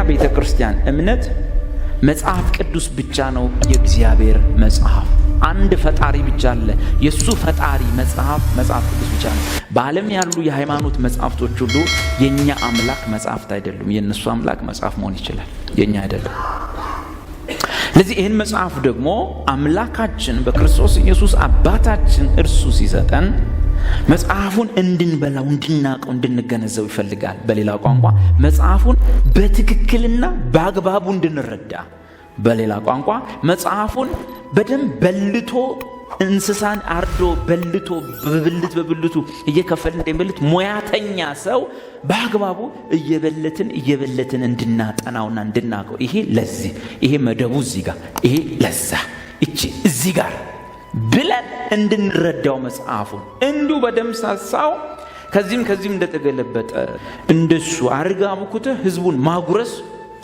ቤተክርስቲያን እምነት መጽሐፍ ቅዱስ ብቻ ነው የእግዚአብሔር መጽሐፍ። አንድ ፈጣሪ ብቻ አለ። የሱ ፈጣሪ መጽሐፍ ቅዱስ ብቻ ነው። በዓለም ያሉ የሃይማኖት መጽሐፍቶች ሁሉ የኛ አምላክ መጽሐፍት አይደሉም። የነሱ አምላክ መጽሐፍ መሆን ይችላል፣ የኛ አይደለም። ለዚህ ይህን መጽሐፍ ደግሞ አምላካችን በክርስቶስ ኢየሱስ አባታችን እርሱ ሲሰጠን መጽሐፉን እንድንበላው፣ እንድናቀው፣ እንድንገነዘው ይፈልጋል። በሌላ ቋንቋ መጽሐፉን በትክክልና በአግባቡ እንድንረዳ፣ በሌላ ቋንቋ መጽሐፉን በደንብ በልቶ እንስሳን አርዶ በልቶ በብልቱ እየከፈልን እንደሚበልት ሙያተኛ ሰው በአግባቡ እየበለትን እንድናጠናውና እንድናቀው፣ ይሄ መደቡ እዚህ ጋር፣ ይሄ ለዛ፣ እቺ እዚህ ጋር ብለን እንድንረዳው መጽሐፉን እንዲሁ በደምሳሳው ከዚህም እንደተገለበጠ እንደሱ አርጋ አብኩተ ህዝቡን ማጉረስ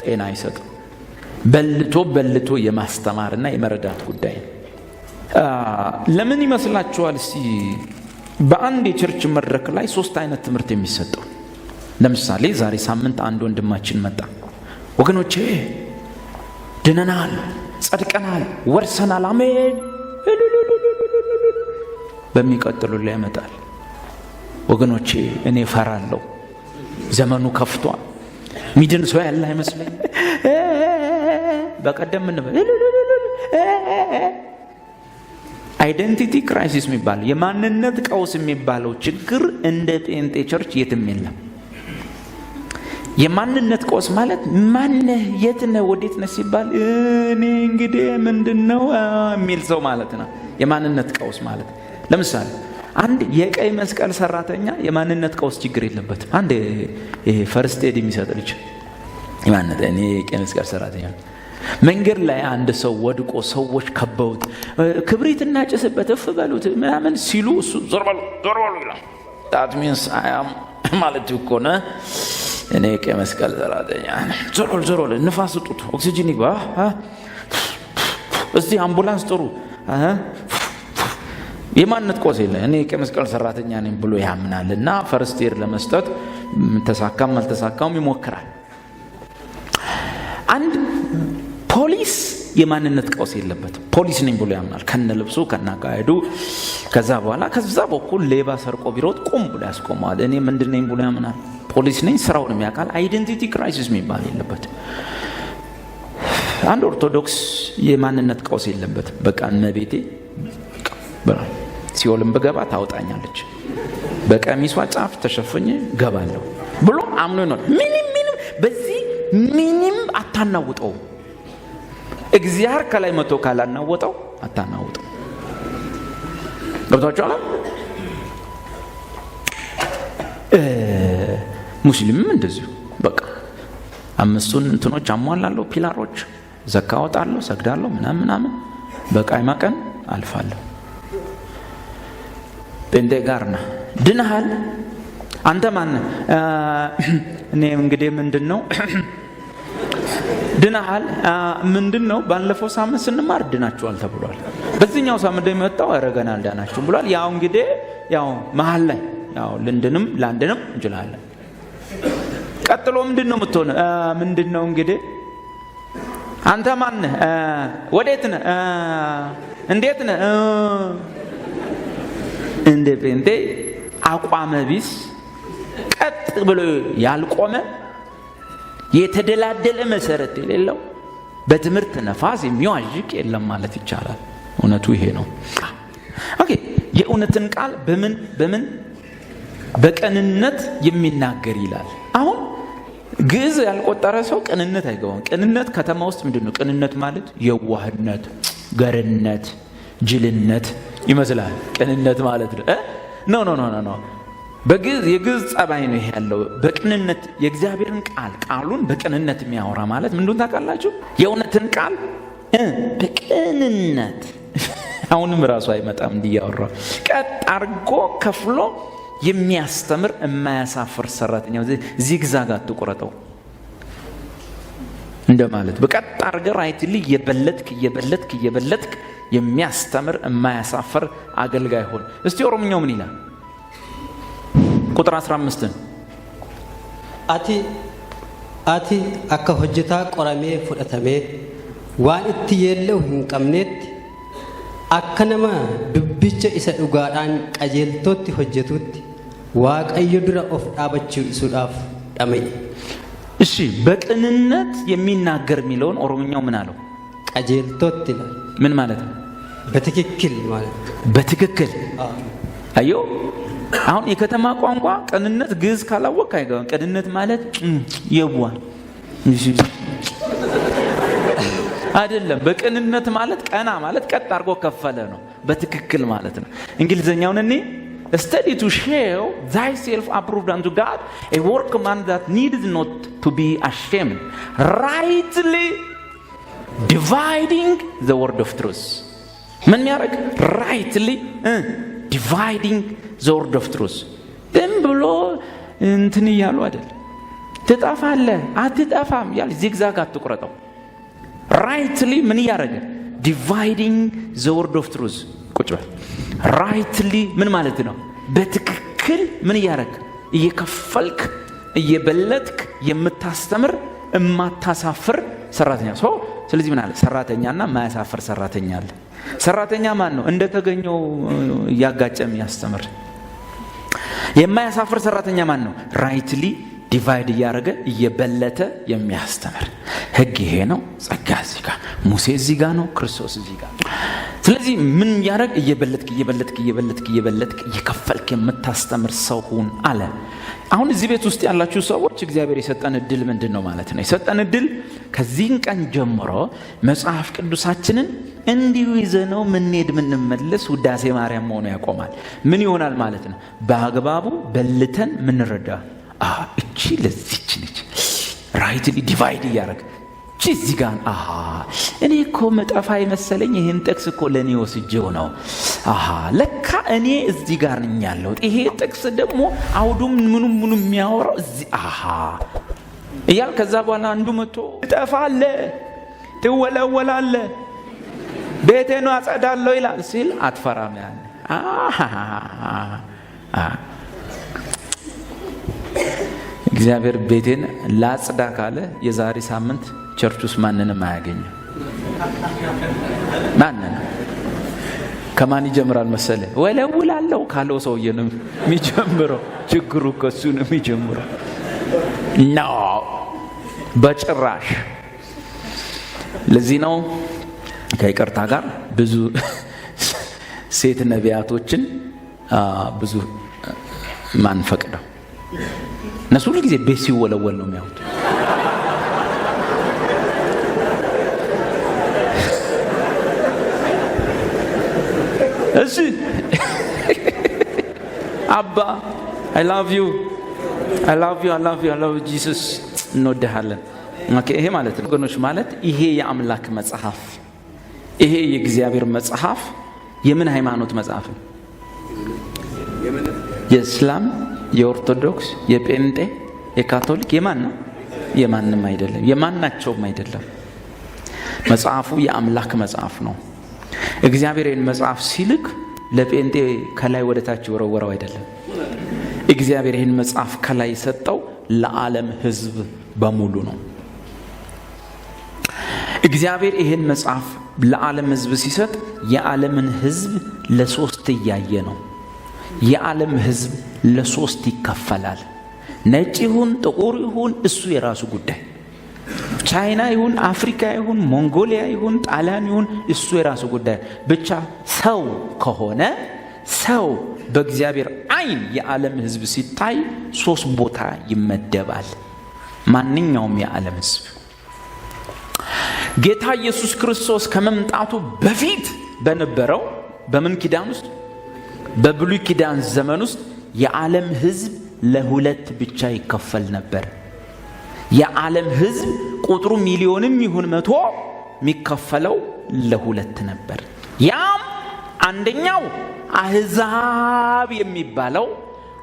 ጤና አይሰጥም። በልቶ የማስተማርና የመረዳት ጉዳይ ነው። ለምን ይመስላችኋል? እስቲ በአንድ የቸርች መድረክ ላይ 3 አይነት ትምህርት የሚሰጠው። ለምሳሌ ዛሬ ሳምንት አንድ ወንድማችን መጣ። ወገኖቼ ድነናል፣ ጸድቀናል፣ ወርሰናል፣ አሜን። በሚቀጥሉ ላይ ያመጣል። ወገኖቼ እኔ ፈራለሁ፣ ዘመኑ ከፍቷል፣ ሚድን ሰው ያለ አይመስለኝ። በቀደም ምን አይደንቲቲ ክራይሲስ የሚባለው የማንነት ቀውስ የሚባለው ችግር እንደ ጴንጤ ቸርች የትም የለም። የማንነት ቀውስ ማለት ማነህ፣ የት ነህ፣ ወዴት ነህ ሲባል እኔ እንግዲህ ምንድነው የሚል ሰው ማለት ነው። የማንነት ቀውስ ማለት ለምሳሌ አንድ የቀይ መስቀል ሰራተኛ የማንነት ቀውስ ችግር የለበትም። አንድ ይሄ ፈርስት ኤድ የሚሰጥ ልጅ የማንነት እኔ የቀይ መስቀል ሰራተኛ መንገድ ላይ አንድ ሰው ወድቆ ሰዎች ከበውት ክብሪትና ጭስበት እፍ በሉት ምናምን ሲሉ እሱ ዞር በሉ ይላል። that means I am ማለት እኮ ነው እኔ የቀይ መስቀል ሰራተኛ ዞር በሉ ንፋስ ጥጡ ኦክሲጅን ይግባ እስቲ አምቡላንስ ጥሩ የማንነት ቀውስ የለ እኔ የቀይ መስቀል ሰራተኛ ነኝ ብሎ ያምናልና ፈርስት ኤድ ለመስጠት ተሳካም አልተሳካም ይሞክራል። አንድ ፖሊስ የማንነት ቀውስ የለበትም። ፖሊስ ነኝ ብሎ ያምናል ከነልብሱ ከናካሄዱ። ከዛ በኩል ሌባ ሰርቆ ቢሮጥ ቁም ብሎ ያስቆማል። እኔ ምንድነኝ ብሎ ያምናል። ፖሊስ ነኝ፣ ስራውን የሚያውቃል። አይደንቲቲ ክራይሲስ የሚባል የለበትም። አንድ ኦርቶዶክስ የማንነት ቀውስ የለበትም። በቃ እመቤቴ ሲኦልም በገባ ታውጣኛለች፣ በቀሚሷ ጫፍ ተሸፈኘ ገባለሁ ብሎ አምኖ ነው። ምንም በዚህ ምንም አታናውጠው። እግዚአብሔር ከላይ መጥቶ ካላናወጠው አታናውጠው። ገብቷችኋል? ሙስሊምም እንደዚሁ በቃ 5ቱን እንትኖች አሟላለሁ፣ ፒላሮች ዘካ አወጣለሁ፣ ሰግዳለሁ፣ ምናምን በቃይ ማቀን አልፋለሁ። ጴንጤ ጋር ነህ፣ ድነሃል። አንተ ማን? እኔ እንግዲህ ምንድነው ድነሃል ምንድነው? ባለፈው ሳምንት ስንማር ድናችኋል ተብሏል። በዚህኛው ሳምንት የሚወጣው አረጋና አልዳናችሁም ብሏል። ያው እንግዲህ መሃል ላይ ልንድንም ላንድንም እንችላለን። ቀጥሎ ምንድነው የምትሆነው? ምንድነው እንግዲህ አንተ ማን ነህ? ወዴት ነህ? እንዴት ነህ? እንደ ጴንጤ አቋመ ቢስ ቀጥ ብሎ ያልቆመ የተደላደለ መሰረት የሌለው በትምህርት ነፋስ የሚዋዥቅ የለም ማለት ይቻላል። እውነቱ ይሄ ነው። ኦኬ የእውነትን ቃል በምን በቅንነት የሚናገር ይላል። አሁን ግዕዝ ያልቆጠረ ሰው ቅንነት አይገባም። ቅንነት ከተማ ውስጥ ምንድነው? ቅንነት ማለት የዋህነት፣ ገርነት፣ ጅልነት ይመስላል። ቅንነት ማለት ነው። በግዕዝ የግዕዝ ጸባይ ነው ይሄ ያለው። በቅንነት የእግዚአብሔርን ቃሉን በቅንነት የሚያወራ ማለት ምን እንደሆነ ታውቃላችሁ? የእውነትን ቃል በቅንነት አሁንም ራሱ አይመጣም እንዲያወራ ቀጥ አርጎ ከፍሎ የሚያስተምር የማያሳፍር ሰራተኛ። ዚግዛግ አትቆረጠው እንደማለት በቀጥ አርገህ ራይትሊ እየበለጥክ የሚያስተምር የማያሳፍር አገልጋይ ሆን። እስቲ ኦሮምኛው ምን ይላል? ቁጥር 15 አቲ ati akka hojjetaa qoramee fudhatamee waan itti yeella'u hin qabneetti akka nama dubbicha isa dhugaadhaan qajeeltootti hojjetutti waaqayyo dura of dhaabachiisuudhaaf dhama'e። እሺ በቅንነት የሚናገር የሚለውን ኦሮምኛው ምን አለው? ቀጀልቶት ይላል። ምን ማለት ነው? በትክክል ማለት። በትክክል አዮ አሁን የከተማ ቋንቋ ቅንነት ግዕዝ ካላወቅ አይገባም። ቅንነት ማለት የዋ አይደለም። በቅንነት ማለት ቀና ማለት ቀጥ አድርጎ ከፈለ ነው። በትክክል ማለት ነው። እንግሊዘኛውን እኔ study to show thyself approved unto God, a workman that needs not to be ashamed, rightly dividing the word of truth. ምን ያረግ? rightly dividing the word of truth. ደም ብሎ እንትን ይያሉ አይደል? ትጠፋለህ አትጠፋም ያል ዚግዛግ አትቆረጠው። rightly ምን ያረግ? dividing the word of truth. ቁጭ በል። rightly ምን ማለት ነው? በትክክል ምን ያረግ? እየከፈልክ እየበለጥክ የምታስተምር እማታሳፍር ሰራተኛ ሰው። ስለዚህ ምን አለ? ሰራተኛና ማያሳፍር ሰራተኛ አለ። ሰራተኛ ማን ነው? እንደተገኘው ያጋጨም ያስተምር። የማያሳፍር ሰራተኛ ማን ነው? ራይትሊ ዲቫይድ ያረገ እየበለተ የሚያስተምር። ህግ ይሄ ነው። ጸጋ እዚህ ጋር፣ ሙሴ እዚህ ጋር ነው፣ ክርስቶስ እዚህ ጋር። ስለዚህ ምን ያረግ? እየበለጥክ እየከፈልክ የምታስተምር ሰው ሁን አለ። አሁን እዚህ ቤት ውስጥ ያላችሁ ሰዎች እግዚአብሔር የሰጠን እድል ምንድነው ማለት ነው? የሰጠን እድል ከዚህን ቀን ጀምሮ መጽሐፍ ቅዱሳችንን እንዲሁ ይዘነው ምንሄድ ምንመለስ ውዳሴ ማርያም መሆኑ ያቆማል። ምን ይሆናል ማለት ነው? በአግባቡ በልተን ምንረዳ እቺ ለዚች ነች ራይትሊ ዲቫይድ ያረግ እቺ እዚህ ጋር እኔ እኮ መጠፋ ይመስለኝ ይሄን ጥቅስ እኮ ለኔ ወስጄው ነው ለካ እኔ እዚህ ጋር ነኝ ያለው ይሄ ጥቅስ ደግሞ አውዱም ምኑም የሚያወራው እዚህ እያል ከዛ በኋላ አንዱ መጥቶ ትጠፋለ ትወለወላለ ቤቴን አጸዳለሁ ይላል ሲል አትፈራም ያለ እግዚአብሔር ቤቴን ላጽዳ ካለ የዛሬ ሳምንት ቸርች ውስጥ ማንንም አያገኝም። ማንንም ከማን ይጀምራል መሰለ? ወለውላለሁ ካለው ሰውዬ ነው የሚጀምረው። ችግሩ ከሱ ነው የሚጀምረው። በጭራሽ። ለዚህ ነው ከይቅርታ ጋር ብዙ ሴት ነቢያቶችን ብዙ ማንፈቅደው። እነሱ ሁሉ ጊዜ ቤት ሲወለወል ነው የሚያዩት። እሺ አባ I love you Jesus እንወድሃለን። ይሄ ማለት ነው ወገኖች፣ ማለት ይሄ የአምላክ መጽሐፍ፣ ይሄ የእግዚአብሔር መጽሐፍ የምን ሃይማኖት መጽሐፍ ነው? የእስላም፣ የኦርቶዶክስ፣ የጴንጤ፣ የካቶሊክ የማን ነው? የማንም አይደለም፣ የማናቸውም አይደለም። መጽሐፉ የአምላክ መጽሐፍ ነው። እግዚአብሔር ይህን መጽሐፍ ሲልክ ለጴንጤ ከላይ ወደ ታች ወረወረው አይደለም። እግዚአብሔር ይህን መጽሐፍ ከላይ ሰጠው ለዓለም ሕዝብ በሙሉ ነው። እግዚአብሔር ይህን መጽሐፍ ለዓለም ሕዝብ ሲሰጥ የዓለምን ሕዝብ ለሶስት እያየ ነው። የዓለም ሕዝብ ለሶስት ይከፈላል። ነጭ ይሁን ጥቁር ይሁን እሱ የራሱ ጉዳይ። ቻይና ይሁን አፍሪካ ይሁን ሞንጎሊያ ይሁን ጣሊያን ይሁን እሱ የራሱ ጉዳይ። ብቻ ሰው ከሆነ ሰው በእግዚአብሔር ዓይን የዓለም ሕዝብ ሲታይ ሶስት ቦታ ይመደባል። ማንኛውም የዓለም ሕዝብ ጌታ ኢየሱስ ክርስቶስ ከመምጣቱ በፊት በነበረው በምን ኪዳን ውስጥ? በብሉይ ኪዳን ዘመን ውስጥ የዓለም ሕዝብ ለሁለት ብቻ ይከፈል ነበር። የዓለም ሕዝብ ቁጥሩ ሚሊዮንም ይሁን 100 የሚከፈለው ለሁለት ነበር። ያም አንደኛው አህዛብ የሚባለው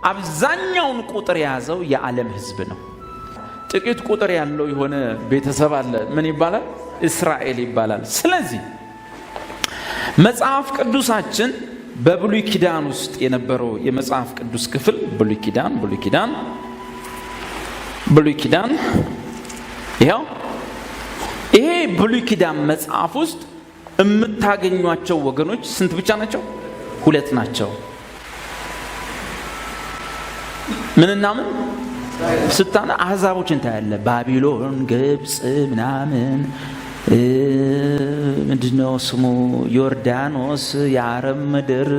አብዛኛውን ቁጥር የያዘው የዓለም ሕዝብ ነው። ጥቂት ቁጥር ያለው የሆነ ቤተሰብ አለ። ምን ይባላል? እስራኤል ይባላል። ስለዚህ መጽሐፍ ቅዱሳችን በብሉይ ኪዳን ውስጥ የነበረው የመጽሐፍ ቅዱስ ክፍል ብሉይ ኪዳን ይሄው ይሄ ብሉይ ኪዳን መጽሐፍ ውስጥ የምታገኟቸው ወገኖች ስንት ብቻ ናቸው? 2 ናቸው። ምንና ምን? ስታና አሕዛቦችን ታያለ። ባቢሎን፣ ግብጽ ምናምን ምንድነው ስሙ ዮርዳኖስ፣ የአረብ ምድር፣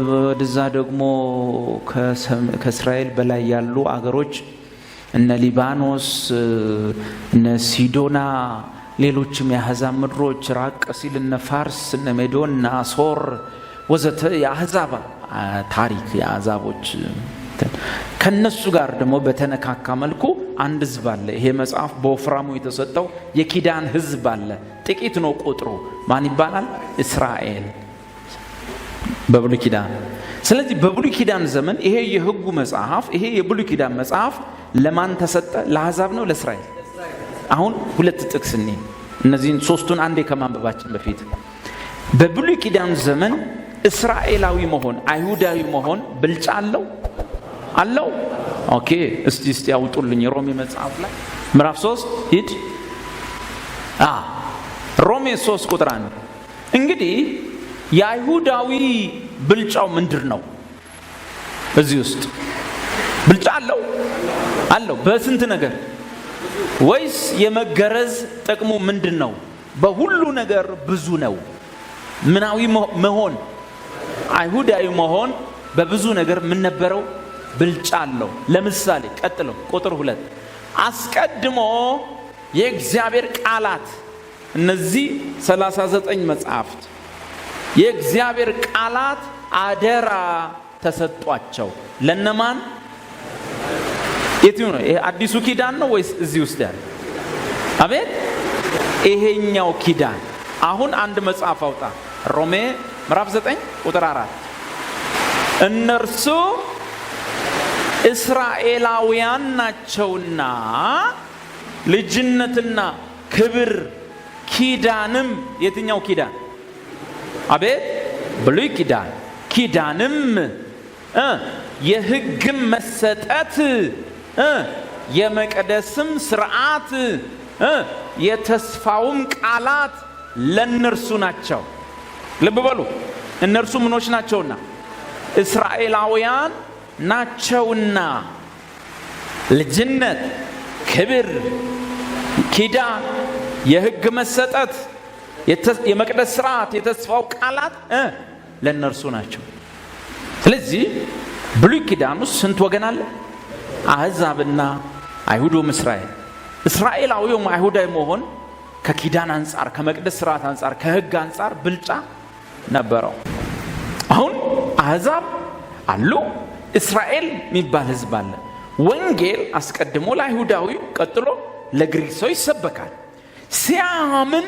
ወደዛ ደግሞ ከእስራኤል በላይ ያሉ አገሮች እነ ሊባኖስ፣ እነ ሲዶና፣ ሌሎችም የአሕዛብ ምድሮች፣ ራቅ ሲል እነ ፋርስ፣ እነ ሜዶን፣ እነ አሶር ወዘተ የአሕዛብ ታሪክ የአሕዛቦች ከነሱ ጋር ደግሞ በተነካካ መልኩ አንድ ሕዝብ አለ። ይሄ መጽሐፍ በወፍራሙ የተሰጠው የኪዳን ሕዝብ አለ። ጥቂት ነው ቁጥሩ። ማን ይባላል? እስራኤል በብሉይ ኪዳን። ስለዚህ በብሉይ ኪዳን ዘመን ይሄ የሕጉ መጽሐፍ ይሄ የብሉይ ኪዳን መጽሐፍ ለማን ተሰጠ? ለአሕዛብ ነው ለእስራኤል? አሁን 2 ጥቅስ እኔ እነዚህን 3ቱን አንዴ ከማንበባችን በፊት በብሉይ ኪዳን ዘመን እስራኤላዊ መሆን አይሁዳዊ መሆን ብልጫ አለው? ኦኬ እስቲ ያውጡልኝ። ሮሜ መጽሐፍ ላይ ምዕራፍ 3 ሂድ። ሮሜ 3 ቁጥር 1 እንግዲህ የአይሁዳዊ ብልጫው ምንድን ነው? እዚህ ውስጥ ብልጫ አለው በስንት ነገር? ወይስ የመገረዝ ጥቅሙ ምንድን ነው? በሁሉ ነገር ብዙ ነው። ምናዊ መሆን አይሁዳዊ መሆን በብዙ ነገር ምን ነበረው? ብልጫ አለው። ለምሳሌ ቀጥሎ ቁጥር 2 አስቀድሞ የእግዚአብሔር ቃላት እነዚህ 39 መጽሐፍት የእግዚአብሔር ቃላት አደራ ተሰጧቸው። ለነማን? የትኛው ነው? ይሄ አዲሱ ኪዳን ነው ወይስ እዚህ ውስጥ ያለ? አቤት ይሄኛው ኪዳን። አሁን አንድ መጽሐፍ አውጣ። ሮሜ ምዕራፍ 9 ቁጥር 4 እነርሱ እስራኤላውያን ናቸውና ልጅነትና ክብር ኪዳንም የትኛው ኪዳን? አቤት ብሉይ ኪዳን። ኪዳንም የሕግም መሰጠት የመቅደስም ሥርዓት የተስፋውም ቃላት ለእነርሱ ናቸው። ልብ በሉ እነርሱ ምኖች ናቸውና? እስራኤላውያን ናቸውና ልጅነት፣ ክብር፣ ኪዳን፣ የሕግ መሰጠት፣ የመቅደስ ሥርዓት፣ የተስፋው ቃላት ለእነርሱ ናቸው። ስለዚህ ብሉይ ኪዳን ውስጥ ስንት ወገን አለ? አሕዛብና አይሁዶም እስራኤል። እስራኤላዊውም አይሁዳዊ መሆን ከኪዳን አንጻር፣ ከመቅደስ ሥርዓት አንጻር፣ ከሕግ አንጻር ብልጫ ነበረው። አሁን አሕዛብ አሉ፣ እስራኤል የሚባል ሕዝብ አለ። ወንጌል አስቀድሞ ለአይሁዳዊ ቀጥሎ ለግሪክ ሰው ይሰበካል። ሲያምን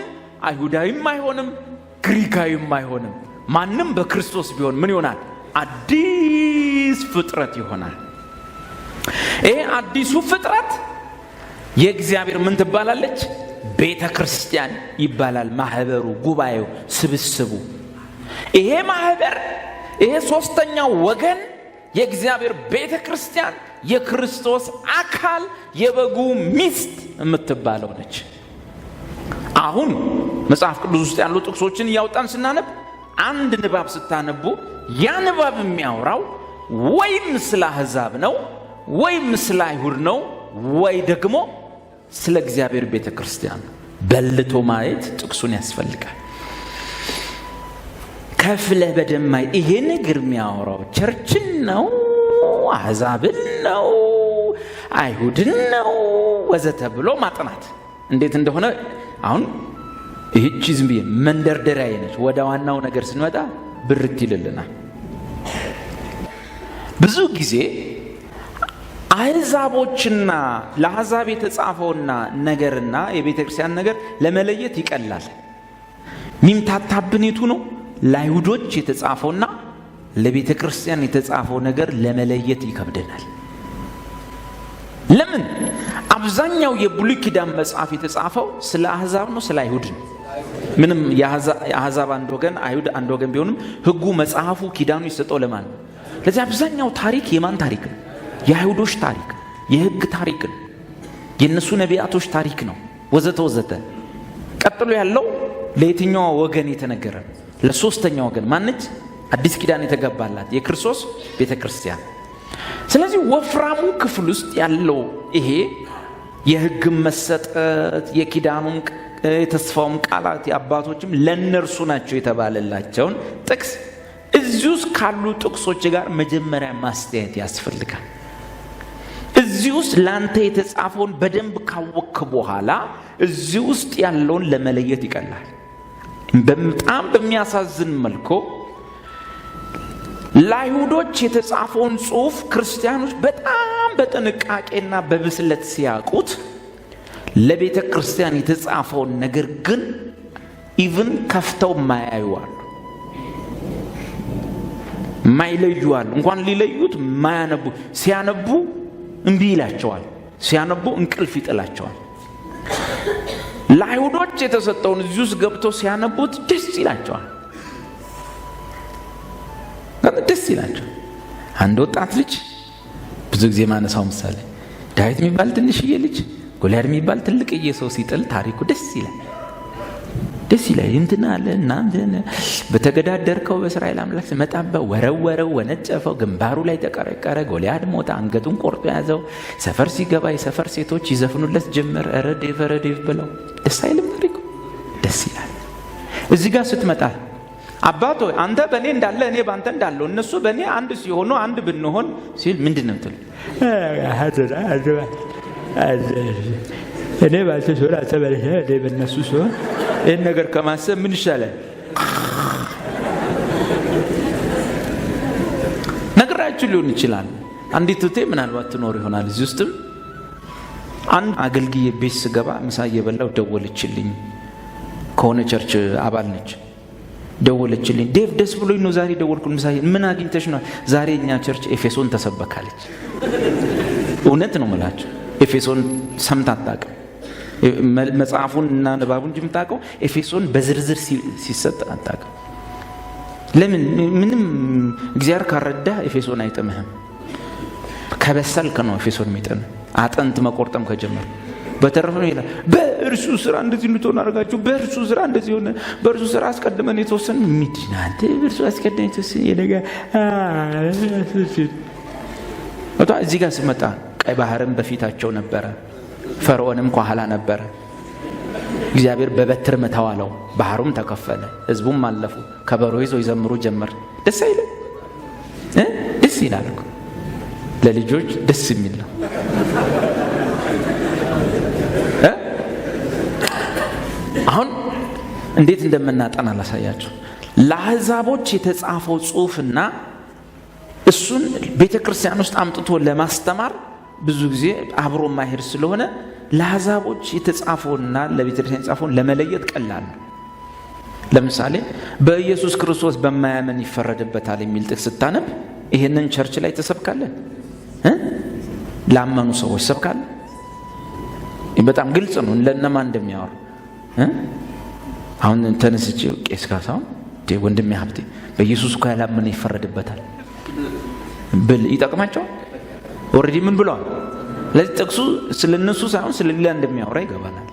አይሁዳዊም አይሆንም፣ ግሪካዊም አይሆንም። ማንም በክርስቶስ ቢሆን ምን ይሆናል? አዲስ ፍጥረት ይሆናል። ይሄ አዲሱ ፍጥረት የእግዚአብሔር ምን ትባላለች? ቤተ ክርስቲያን ይባላል። ማህበሩ፣ ጉባኤው፣ ስብስቡ። ይሄ ማህበር፣ ይሄ 3ኛው ወገን የእግዚአብሔር ቤተ ክርስቲያን የክርስቶስ አካል የበጉ ሚስት የምትባለው ነች። አሁን መጽሐፍ ቅዱስ ውስጥ ያሉ ጥቅሶችን እያወጣን ስናነብ አንድ ንባብ ስታነቡ ያ ንባብ የሚያወራው ወይም ስለ አሕዛብ ነው ወይም ስለ አይሁድ ነው ወይ ደግሞ ስለ እግዚአብሔር ቤተ ክርስቲያን በልቶ ማየት ጥቅሱን ያስፈልጋል። ከፍለ በደማይ ይሄ ነገር የሚያወራው ቸርችን ነው አሕዛብን ነው አይሁድን ነው ወዘተ ብሎ ማጥናት እንዴት እንደሆነ አሁን ይህቺ ዝም ብዬ መንደርደሪያ ነች። ወደ ዋናው ነገር ስንመጣ ብርት ይልልናል። ብዙ ጊዜ አሕዛቦችና ለአሕዛብ የተጻፈውና ነገርና የቤተ ክርስቲያን ነገር ለመለየት ይቀላል። ሚምታታብኔቱ ነው ለአይሁዶች የተጻፈውና ለቤተ ክርስቲያን የተጻፈው ነገር ለመለየት ይከብደናል። ለምን? አብዛኛው የብሉይ ኪዳን መጽሐፍ የተጻፈው ስለ አሕዛብ ነው ስለ አይሁድ ነው? ምንም የአሕዛብ አንድ ወገን አይሁድ አንድ ወገን ቢሆንም ሕጉ መጽሐፉ ኪዳኑ ይሰጠው ለማን ነው? ለዚህ አብዛኛው ታሪክ የማን ታሪክ ነው? የአይሁዶች ታሪክ፣ የሕግ ታሪክ ነው። የነሱ ነቢያቶች ታሪክ ነው ወዘተ ወዘተ። ቀጥሎ ያለው ለየትኛው ወገን የተነገረ? ለሶስተኛው ወገን ማነች? አዲስ ኪዳን የተገባላት የክርስቶስ ቤተክርስቲያን። ስለዚህ ወፍራሙ ክፍል ውስጥ ያለው ይሄ የሕግ መሰጠት የኪዳኑም የተስፋውም ቃላት የአባቶችም ለነርሱ ናቸው የተባለላቸውን ጥቅስ እዚህ ውስጥ ካሉ ጥቅሶች ጋር መጀመሪያ ማስተያየት ያስፈልጋል። እዚህ ውስጥ ላንተ የተጻፈውን በደንብ ካወቅክ በኋላ እዚህ ውስጥ ያለውን ለመለየት ይቀላል። በጣም በሚያሳዝን መልኩ ለአይሁዶች የተጻፈውን ጽሑፍ ክርስቲያኖች በጣም በጥንቃቄና በብስለት ሲያውቁት ለቤተ ክርስቲያን የተጻፈውን ነገር ግን ኢቭን ከፍተው ማያዩዋል፣ ማይለዩዋል። እንኳን ሊለዩት ማያነቡ፣ ሲያነቡ እምቢ ይላቸዋል፣ ሲያነቡ እንቅልፍ ይጥላቸዋል። ለአይሁዶች የተሰጠውን እዚህ ውስጥ ገብተው ሲያነቡት ደስ ይላቸዋል፣ ደስ ይላቸው። አንድ ወጣት ልጅ ብዙ ጊዜ ማነሳው ምሳሌ ዳዊት የሚባል ትንሽዬ ልጅ ጎልያድ የሚባል ትልቅዬ ሰው ሲጥል ታሪኩ ደስ ይላል፣ ደስ ይላል። እንትና አለ እናንተ በተገዳደርከው በእስራኤል አምላክ ሲመጣበት ወረወረው፣ ወነጨፈው፣ ግንባሩ ላይ ተቀረቀረ፣ ጎልያድ ሞተ፣ አንገቱን ቆርጦ ያዘው። ሰፈር ሲገባ የሰፈር ሴቶች ይዘፍኑለት ጀመር፣ ረዴፍ ረዴፍ ብለው። ደስ አይልም? ታሪኩ ደስ ይላል። እዚህ ጋር ስትመጣ አባቶ አንተ በእኔ እንዳለ እኔ ባንተ እንዳለው እነሱ በእኔ አንድ ሲሆኑ አንድ ብንሆን ሲል ምንድን ነው ትል? እኔ ባንተ ሲሆን አንተ በእኔ በእነሱ ሲሆን ይህን ነገር ከማሰብ ምን ይሻላል? ነግራችሁ ሊሆን ይችላል። አንዲት እህቴ ምናልባት ትኖር ይሆናል እዚህ ውስጥም። አንድ አገልግዬ ቤት ስገባ ምሳ እየበላው ደወለችልኝ። ከሆነ ቸርች አባል ነች። ደወለችልኝ። ዴቭ ደስ ብሎኝ ነው ዛሬ ደወልኩኝ። ምሳ ምን አግኝተሽ ነው? ዛሬ እኛ ቸርች ኤፌሶን ተሰበካለች። እውነት ነው የምላችሁ። ኤፌሶን ሰምታ አታውቅም። መጽሐፉን እና ንባቡን እንጂ የምታውቀው ኤፌሶን በዝርዝር ሲሰጥ አታውቅም። ለምን? ምንም እግዚአብሔር ካረዳ ኤፌሶን አይጥምህም። ከበሰልክ ነው ኤፌሶን የሚጥም። አጥንት መቆርጠም ከጀመረ በተረፈ ነው ይላል። በእርሱ ስራ እንደዚህ እንድትሆን አድርጋችሁ፣ በእርሱ ስራ እንደዚህ ሆነ፣ በእርሱ ስራ አስቀድመን የተወሰን ምድናንተ በእርሱ አስቀድመን የተወሰን የነገ እዚህ ጋር ስመጣ ቀይ ባህርም በፊታቸው ነበረ፣ ፈርዖንም ከኋላ ነበረ። እግዚአብሔር በበትር መታዋለው፣ ባህሩም ተከፈለ፣ ህዝቡም አለፉ፣ ከበሮ ይዘው ይዘምሩ ጀመር። ደስ አይልም? ደስ ይላል እኮ ለልጆች ደስ የሚል ነው። አሁን እንዴት እንደምናጠና ላሳያችሁ። ለአሕዛቦች የተጻፈው ጽሑፍና እሱን ቤተክርስቲያን ውስጥ አምጥቶ ለማስተማር ብዙ ጊዜ አብሮ ማሄድ ስለሆነ ለአሕዛቦች የተጻፈውና ለቤተክርስቲያን የተጻፈውን ለመለየት ቀላል ነው። ለምሳሌ በኢየሱስ ክርስቶስ በማያመን ይፈረድበታል የሚል ጥቅስ ስታነብ ይሄንን ቸርች ላይ ተሰብካለን? ላመኑ ሰዎች ሰብካለን? በጣም ግልጽ ነው ለነማን እንደሚያወራ። አሁን ተነስቼ ቄስ ካሳሁን ወንድሜ ሀብቴ በኢየሱስ እኮ ያላመነ ይፈረድበታል ብል ይጠቅማቸው? ኦሬዲ ምን ብለዋል? ለዚህ ጥቅሱ ስለነሱ ሳይሆን ስለሌላ እንደሚያወራ ይገባናል።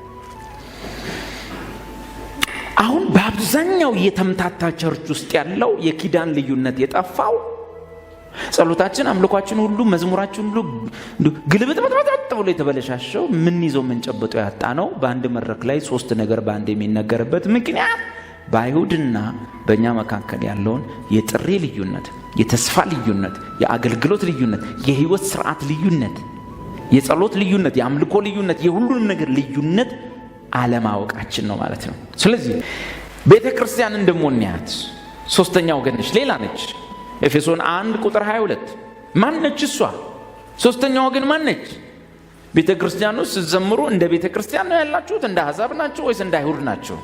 አሁን በአብዛኛው የተምታታ ቸርች ውስጥ ያለው የኪዳን ልዩነት የጠፋው ጸሎታችን፣ አምልኳችን ሁሉ፣ መዝሙራችን ሁሉ ግልብጥብጥብጥ ብሎ የተበለሻሸው ምን ይዘው ምን ጨብጠው ያጣ ነው። በአንድ መድረክ ላይ ሶስት ነገር በአንድ የሚነገርበት ምክንያት በአይሁድና በእኛ መካከል ያለውን የጥሪ ልዩነት፣ የተስፋ ልዩነት፣ የአገልግሎት ልዩነት፣ የህይወት ስርዓት ልዩነት፣ የጸሎት ልዩነት፣ የአምልኮ ልዩነት፣ የሁሉንም ነገር ልዩነት አለማወቃችን ነው ማለት ነው። ስለዚህ ቤተ ክርስቲያን እንደሞንያት ሶስተኛ ወገን ነች፣ ሌላ ነች። ኤፌሶን 1 ቁጥር 22 ማን ነች እሷ? ሶስተኛ ወገን ማን ነች? ቤተ ክርስቲያን ውስጥ ስትዘምሩ እንደ ቤተ ክርስቲያን ነው ያላችሁት? እንደ አሕዛብ ናችሁ ወይስ እንደ አይሁድ ናችሁ?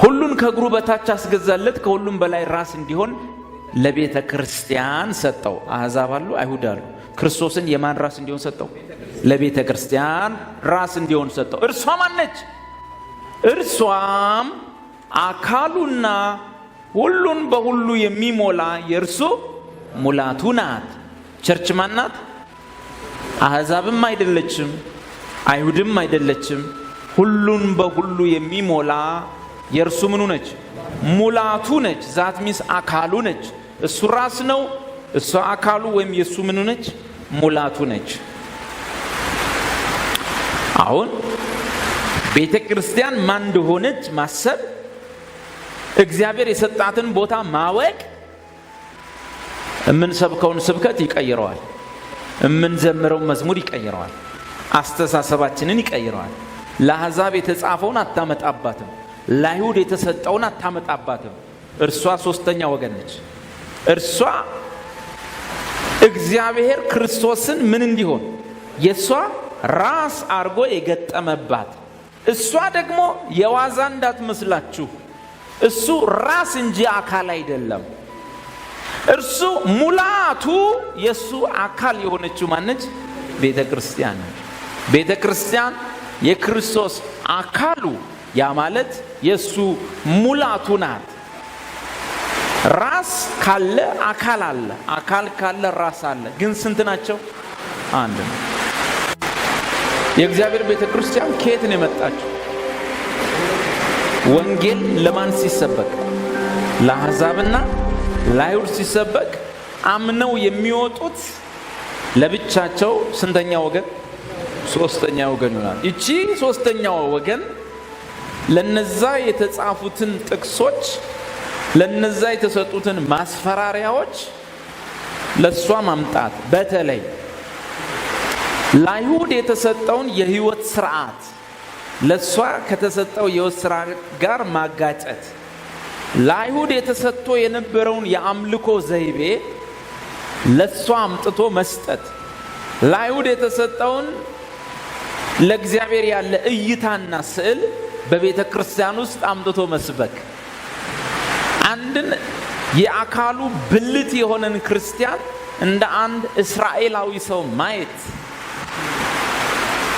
ሁሉን ከእግሩ በታች አስገዛለት፣ ከሁሉም በላይ ራስ እንዲሆን ለቤተ ክርስቲያን ሰጠው። አሕዛብ አሉ፣ አይሁድ አሉ። ክርስቶስን የማን ራስ እንዲሆን ሰጠው? ለቤተ ክርስቲያን ራስ እንዲሆን ሰጠው። እርሷ ማን ነች? እርሷም አካሉና ሁሉን በሁሉ የሚሞላ የእርሱ ሙላቱ ናት። ቸርች ማን ናት? አሕዛብም አይደለችም፣ አይሁድም አይደለችም። ሁሉን በሁሉ የሚሞላ የእርሱ ምኑ ነች? ሙላቱ ነች። ዛት ሚስ አካሉ ነች። እሱ ራስ ነው፣ እሷ አካሉ ወይም የእሱ ምኑ ነች? ሙላቱ ነች። አሁን ቤተ ክርስቲያን ማን እንደሆነች ማሰብ፣ እግዚአብሔር የሰጣትን ቦታ ማወቅ የምንሰብከውን ስብከት ይቀይረዋል። የምንዘምረው መዝሙር ይቀይረዋል። አስተሳሰባችንን ይቀይረዋል። ለአሕዛብ የተጻፈውን አታመጣባትም። ለአይሁድ የተሰጠውን አታመጣባትም። እርሷ ሶስተኛ ወገን ነች። እርሷ እግዚአብሔር ክርስቶስን ምን እንዲሆን የእሷ ራስ አርጎ የገጠመባት፣ እሷ ደግሞ የዋዛ እንዳትመስላችሁ፣ እሱ ራስ እንጂ አካል አይደለም። እርሱ ሙላቱ የእሱ አካል የሆነችው ማነች? ቤተ ክርስቲያን ነች። ቤተ ክርስቲያን የክርስቶስ አካሉ፣ ያ ማለት የእሱ ሙላቱ ናት። ራስ ካለ አካል አለ፣ አካል ካለ ራስ አለ። ግን ስንት ናቸው? አንድ ነው። የእግዚአብሔር ቤተ ክርስቲያን ከየት ነው የመጣችው? ወንጌል ለማን ሲሰበክ? ለአሕዛብና ለአይሁድ ሲሰበክ አምነው የሚወጡት ለብቻቸው ስንተኛ ወገን? ሶስተኛ ወገን ይሆናል። እቺ ሶስተኛው ወገን ለነዛ የተጻፉትን ጥቅሶች፣ ለነዛ የተሰጡትን ማስፈራሪያዎች ለሷ ማምጣት፣ በተለይ ለአይሁድ የተሰጠውን የህይወት ስርዓት ለሷ ከተሰጠው የህይወት ስርዓት ጋር ማጋጨት፣ ለአይሁድ የተሰጥቶ የነበረውን የአምልኮ ዘይቤ ለሷ አምጥቶ መስጠት፣ ለአይሁድ የተሰጠውን ለእግዚአብሔር ያለ እይታና ስዕል በቤተ ክርስቲያን ውስጥ አምጥቶ መስበክ፣ አንድን የአካሉ ብልት የሆነን ክርስቲያን እንደ አንድ እስራኤላዊ ሰው ማየት፣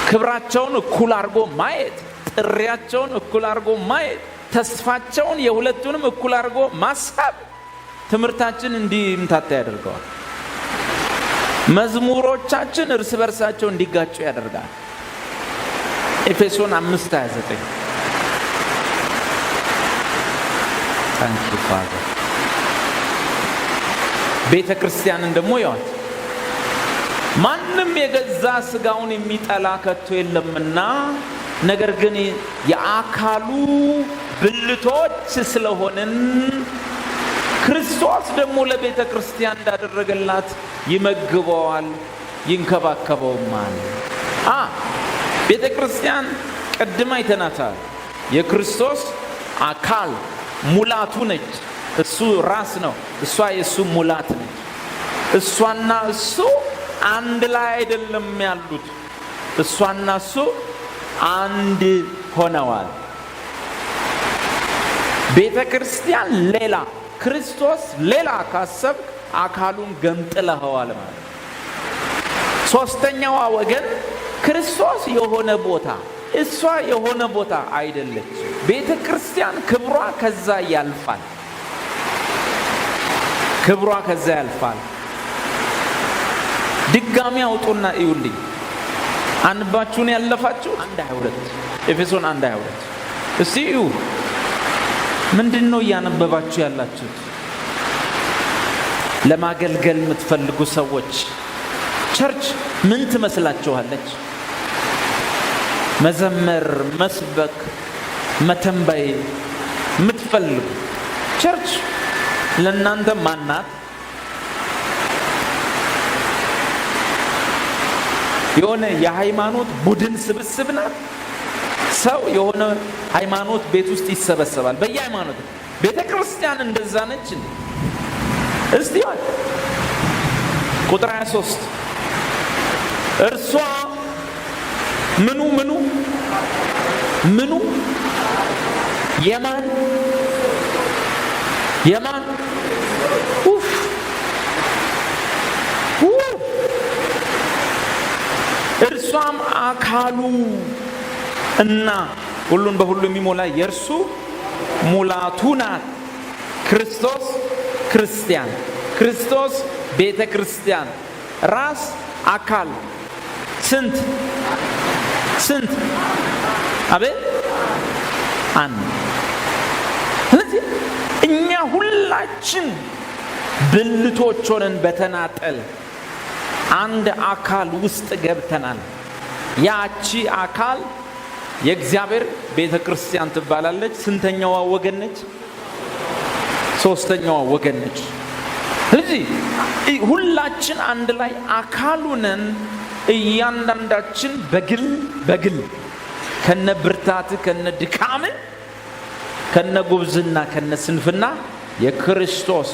ክብራቸውን እኩል አድርጎ ማየት፣ ጥሪያቸውን እኩል አድርጎ ማየት፣ ተስፋቸውን የሁለቱንም እኩል አድርጎ ማሰብ ትምህርታችን እንዲምታታ ያደርገዋል። መዝሙሮቻችን እርስ በርሳቸው እንዲጋጩ ያደርጋል። ኤፌሶን 5:29 ታንኪ ፋዘር። ቤተ ክርስቲያንን ደግሞ ያዋት ማንም የገዛ ስጋውን የሚጠላ ከቶ የለምና፣ ነገር ግን የአካሉ ብልቶች ስለሆንን ክርስቶስ ደግሞ ለቤተ ክርስቲያን እንዳደረገላት ይመግበዋል ይንከባከበውማል። ቤተ ክርስቲያን ቀድማ አይተናታል። የክርስቶስ አካል ሙላቱ ነች። እሱ ራስ ነው፣ እሷ የእሱ ሙላት ነች። እሷና እሱ አንድ ላይ አይደለም ያሉት፣ እሷና እሱ አንድ ሆነዋል። ቤተ ክርስቲያን ሌላ፣ ክርስቶስ ሌላ ካሰብክ አካሉን ገንጥለኸዋል ማለት። ሶስተኛዋ ወገን ክርስቶስ የሆነ ቦታ፣ እሷ የሆነ ቦታ አይደለች። ቤተ ክርስቲያን ክብሯ ከዛ ያልፋል፣ ክብሯ ከዛ ያልፋል። ድጋሚ አውጡና እዩልኝ። አንባችሁን ያለፋችሁ 1:22 ኤፌሶን 1:22 እስቲ እዩ። ምንድነው እያነበባችሁ ያላችሁት? ለማገልገል የምትፈልጉ ሰዎች ቸርች ምን ትመስላችኋለች? መዘመር፣ መስበክ፣ መተንበይ የምትፈልጉ ቸርች ለእናንተ ማናት? የሆነ የሃይማኖት ቡድን ስብስብ ናት? ሰው የሆነ ሃይማኖት ቤት ውስጥ ይሰበሰባል። በየሃይማኖት ቤተ ክርስቲያን እንደዛ ነች እንዴ? እስቲ ቁጥር 23 እርሷ ምኑ ምኑ ምኑ የማን የማን እርሷም አካሉ እና ሁሉን በሁሉ የሚሞላ የእርሱ ሙላቱ ናት። ክርስቶስ ክርስቲያን፣ ክርስቶስ ቤተ ክርስቲያን፣ ራስ አካል፣ ስንት አቤት አንድ። ስለዚህ እኛ ሁላችን ብልቶች ሆነን በተናጠል አንድ አካል ውስጥ ገብተናል። ያቺ አካል የእግዚአብሔር ቤተክርስቲያን ትባላለች። ስንተኛዋ ወገን ነች? ሶስተኛዋ ወገን ነች። ስለዚህ ሁላችን አንድ ላይ አካሉ ነን። እያንዳንዳችን በግል ከነ ብርታት ከነ ድካም ከነ ጉብዝና ከነ ስንፍና የክርስቶስ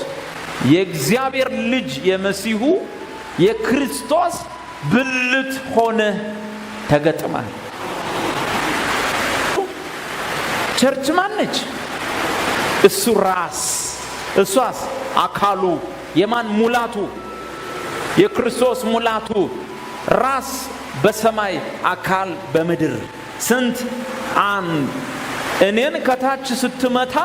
የእግዚአብሔር ልጅ የመሲሁ የክርስቶስ ብልት ሆነ ተገጥማል። ቸርች ማነች? እሱ ራስ፣ እሷስ አካሉ። የማን ሙላቱ? የክርስቶስ ሙላቱ። ራስ በሰማይ አካል በምድር። ስንት? አንድ። እኔን ከታች ስትመታ፣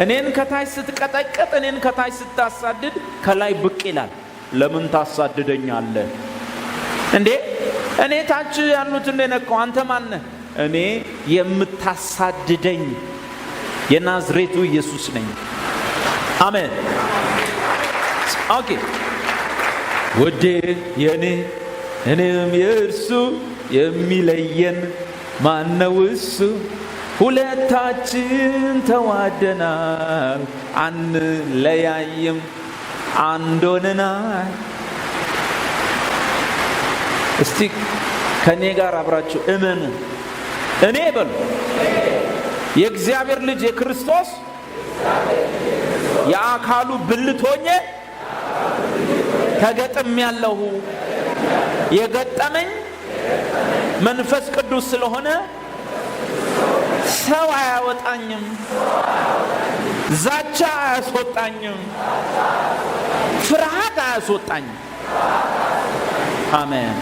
እኔን ከታች ስትቀጠቀጥ፣ እኔን ከታች ስታሳድድ ከላይ ብቅ ይላል። ለምን ታሳድደኛለህ እንዴ? እኔ ታች ያሉት እንደነቀው አንተ ማነህ? እኔ የምታሳድደኝ የናዝሬቱ ኢየሱስ ነኝ። አሜን። ኦኬ። ወዴ የኔ እኔም የእርሱ የሚለየን ማነው? እሱ ሁለታችን ተዋደናል፣ አንለያይም፣ አንድ ሆነናል። እስቲ ከኔ ጋር አብራችሁ እመኑ። እኔ በሉ የእግዚአብሔር ልጅ የክርስቶስ የአካሉ ብልት ሆኜ ተገጥሜያለሁ። የገጠመኝ መንፈስ ቅዱስ ስለሆነ ሰው አያወጣኝም፣ ዛቻ አያስወጣኝም፣ ፍርሃት አያስወጣኝም። አሜን።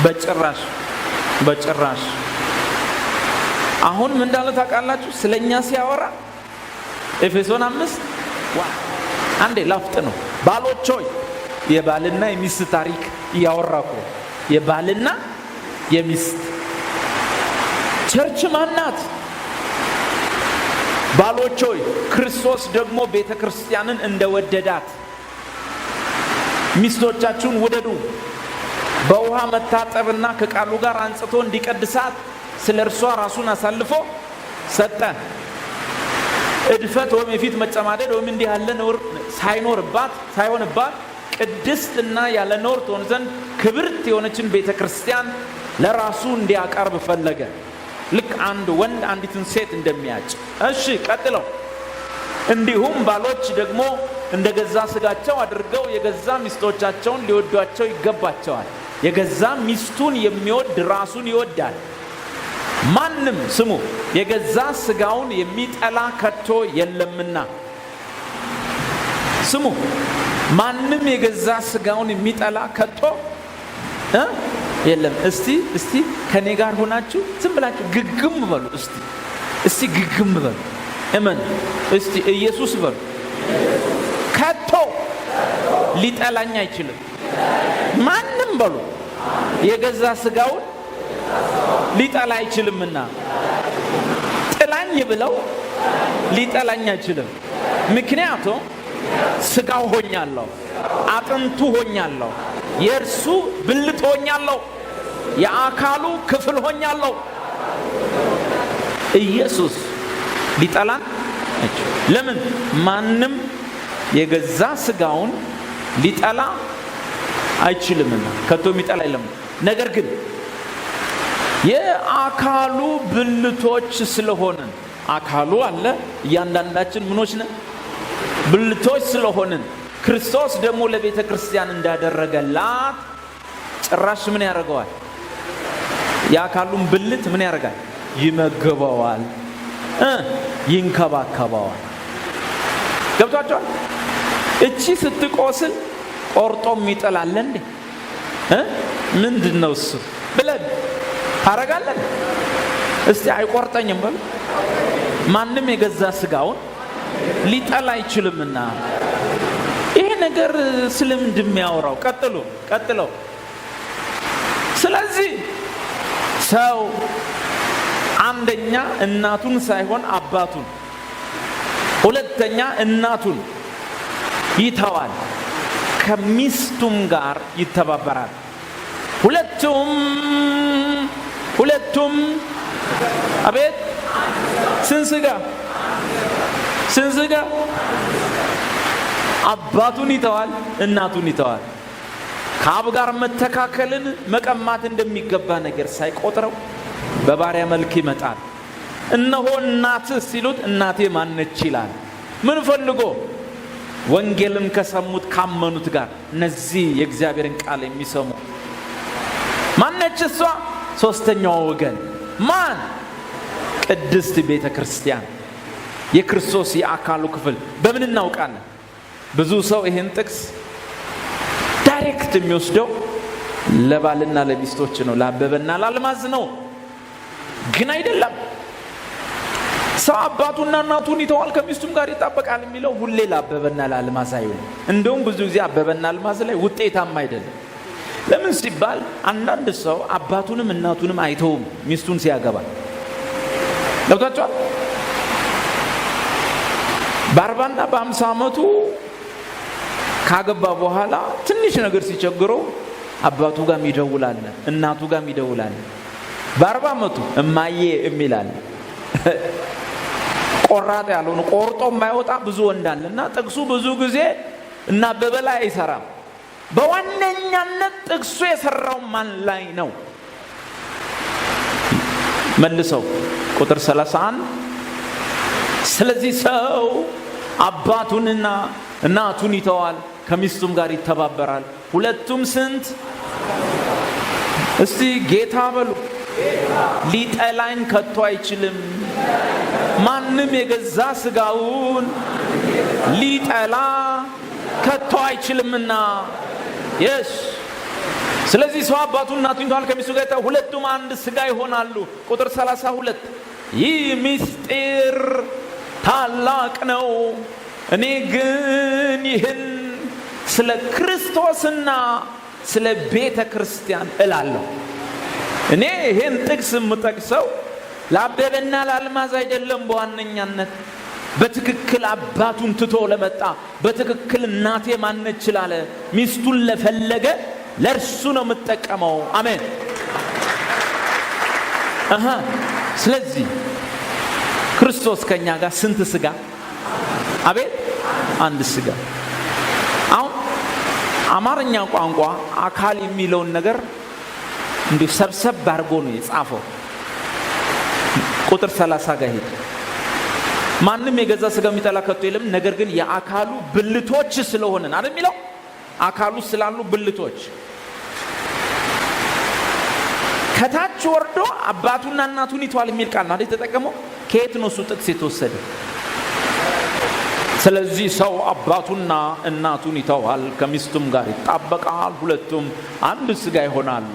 በጭራሽ። አሁን ምን እንዳለ ታውቃላችሁ? ስለኛ ሲያወራ ኤፌሶን 5 አንዴ ላፍጥ ነው። ባሎች ሆይ የባልና የሚስት ታሪክ እያወራኩ የባልና የሚስት ቸርች ማናት? ባሎች ሆይ ክርስቶስ ደግሞ ቤተክርስቲያንን እንደወደዳት ሚስቶቻችሁን ውደዱ። በውሃ መታጠብና ከቃሉ ጋር አንጽቶ እንዲቀድሳት ስለ እርሷ ራሱን አሳልፎ ሰጠ። እድፈት ወይም የፊት መጨማደድ ወይም እንዲህ ያለ ነውር ሳይሆንባት ቅድስትና ያለ ነውር ትሆን ዘንድ ክብርት የሆነችን ቤተክርስቲያን ለራሱ እንዲያቀርብ ፈለገ። ልክ አንድ ወንድ አንዲትን ሴት እንደሚያጭ። እሺ ቀጥለው። እንዲሁም ባሎች ደግሞ እንደገዛ ስጋቸው አድርገው የገዛ ሚስቶቻቸውን ሊወዷቸው ይገባቸዋል። የገዛ ሚስቱን የሚወድ ራሱን ይወዳል። ማንም ስሙ የገዛ ስጋውን የሚጠላ ከቶ የለምና። ስሙ ማንም የገዛ ስጋውን የሚጠላ ከቶ የለም። እስቲ ከኔ ጋር ሆናችሁ ዝም ብላችሁ ግግም በሉ። እስቲ ግግም በሉ። እመን። እስቲ ኢየሱስ በሉ። ከቶ ሊጠላኝ አይችልም። ማንም በሉ የገዛ ስጋውን ሊጠላ አይችልምና። ጥላኝ ብለው ሊጠላኝ አይችልም። ምክንያቱም ስጋው ሆኛለሁ፣ አጥንቱ ሆኛለሁ፣ የእርሱ ብልት ሆኛለሁ፣ የአካሉ ክፍል ሆኛለሁ። ኢየሱስ ሊጠላን አይችልም። ለምን? ማንም የገዛ ስጋውን ሊጠላ አይችልምና። ከቶ የሚጠላ የለም። ነገር ግን የአካሉ ብልቶች ስለሆንን፣ አካሉ አለ፣ እያንዳንዳችን ምኖች ነን? ብልቶች ስለሆንን ክርስቶስ ደግሞ ለቤተ ክርስቲያን እንዳደረገላት ጭራሽ ምን ያደርገዋል? የአካሉን ብልት ምን ያደርጋል? ይመገበዋል፣ ይንከባከበዋል። ገብቷቸዋል? እቺ ስትቆስል ቆርጦም ይጥላል እንዴ? ምንድነው እሱ ብለን ታረጋለን? እስቲ አይቆርጠኝም በሉ። ማንም የገዛ ስጋውን ሊጠላ አይችልምና። ይሄ ነገር ስለምንድን የሚያወራው? ቀጥሎ ስለዚህ ሰው አንደኛ እናቱን ሳይሆን አባቱን፣ ሁለተኛ እናቱን ይተዋል፣ ከሚስቱም ጋር ይተባበራል። ሁለቱም አቤት ስንስጋ አባቱን ይተዋል፣ እናቱን ይተዋል። ከአብ ጋር መተካከልን መቀማት እንደሚገባ ነገር ሳይቆጥረው በባሪያ መልክ ይመጣል። እነሆ እናትህ ሲሉት እናቴ ማነች ይላል። ምን ፈልጎ? ወንጌልን ከሰሙት ካመኑት ጋር እነዚህ የእግዚአብሔርን ቃል የሚሰሙ ማነች እሷ? ሶስተኛው ወገን ማን? ቅድስት ቤተ ክርስቲያን፣ የክርስቶስ የአካሉ ክፍል። በምን እናውቃለን? ብዙ ሰው ይህን ጥቅስ ዳይሬክት የሚወስደው ለባልና ለሚስቶች ነው፣ ለአበበና ለአልማዝ ነው። ግን አይደለም። ሰው አባቱና እናቱን ይተዋል ከሚስቱም ጋር ይጣበቃል የሚለው ሁሌ ለአበበና ለአልማዝ አይሆንም። እንደውም ብዙ ጊዜ አበበና አልማዝ ላይ ውጤታማ አይደለም። ለምን ሲባል አንዳንድ ሰው አባቱንም እናቱንም አይተውም ሚስቱን ሲያገባ። ገብቷቸዋል። በ40 እና በ50 ዓመቱ ካገባ በኋላ ትንሽ ነገር ሲቸግረው አባቱ ጋር ይደውላል፣ እናቱ ጋር ይደውላል። በ40 ዓመቱ እማዬ የሚላል ቆራጥ ያልሆነ ቆርጦ የማይወጣ ብዙ ወንድ አለና ጥቅሱ ብዙ ጊዜ እና አበበ ላይ አይሰራም። በዋነኛነት ጥቅሱ የሰራው ማን ላይ ነው? መልሰው ቁጥር 31 ስለዚህ ሰው አባቱንና እናቱን ይተዋል ከሚስቱም ጋር ይተባበራል፣ ሁለቱም ስንት? እስቲ ጌታ በሉ። ሊጠላኝ ከቶ አይችልም። ማንም የገዛ ስጋውን ሊጠላ ከቶ አይችልምና። የስ ስለዚህ ሰው አባቱን እናቱን ይተዋል ከሚስቱ ጋር ይተዋል፣ ሁለቱም አንድ ስጋ ይሆናሉ። ቁጥር 32 ይህ ምስጢር ታላቅ ነው፣ እኔ ግን ይህን ስለ ክርስቶስና ስለ ቤተ ክርስቲያን እላለሁ። እኔ ይህን ጥቅስ የምጠቅሰው ለአበበና ለአልማዝ አይደለም። በዋነኛነት በትክክል አባቱን ትቶ ለመጣ፣ በትክክል እናቴ ማነች ላለ፣ ሚስቱን ለፈለገ ለእርሱ ነው የምጠቀመው። አሜን። ስለዚህ ክርስቶስ ከኛ ጋር ስንት ስጋ? አቤት አንድ ስጋ። አሁን አማርኛ ቋንቋ አካል የሚለውን ነገር እንዲሁ ሰብሰብ አድርጎ ነው የጻፈው። ቁጥር 30 ጋር ሄድ። ማንም የገዛ ስጋ የሚጠላ ከቶ የለም፣ ነገር ግን የአካሉ ብልቶች ስለሆነን አይደል የሚለው? አካሉ ስላሉ ብልቶች ከታች ወርዶ አባቱና እናቱን ይተዋል የሚል ቃል ነው አይደል የተጠቀመው? ከየት ነው እሱ ጥቅስ የተወሰደ? ስለዚህ ሰው አባቱና እናቱን ይተዋል ከሚስቱም ጋር ይጣበቃል፣ ሁለቱም አንድ ስጋ ይሆናሉ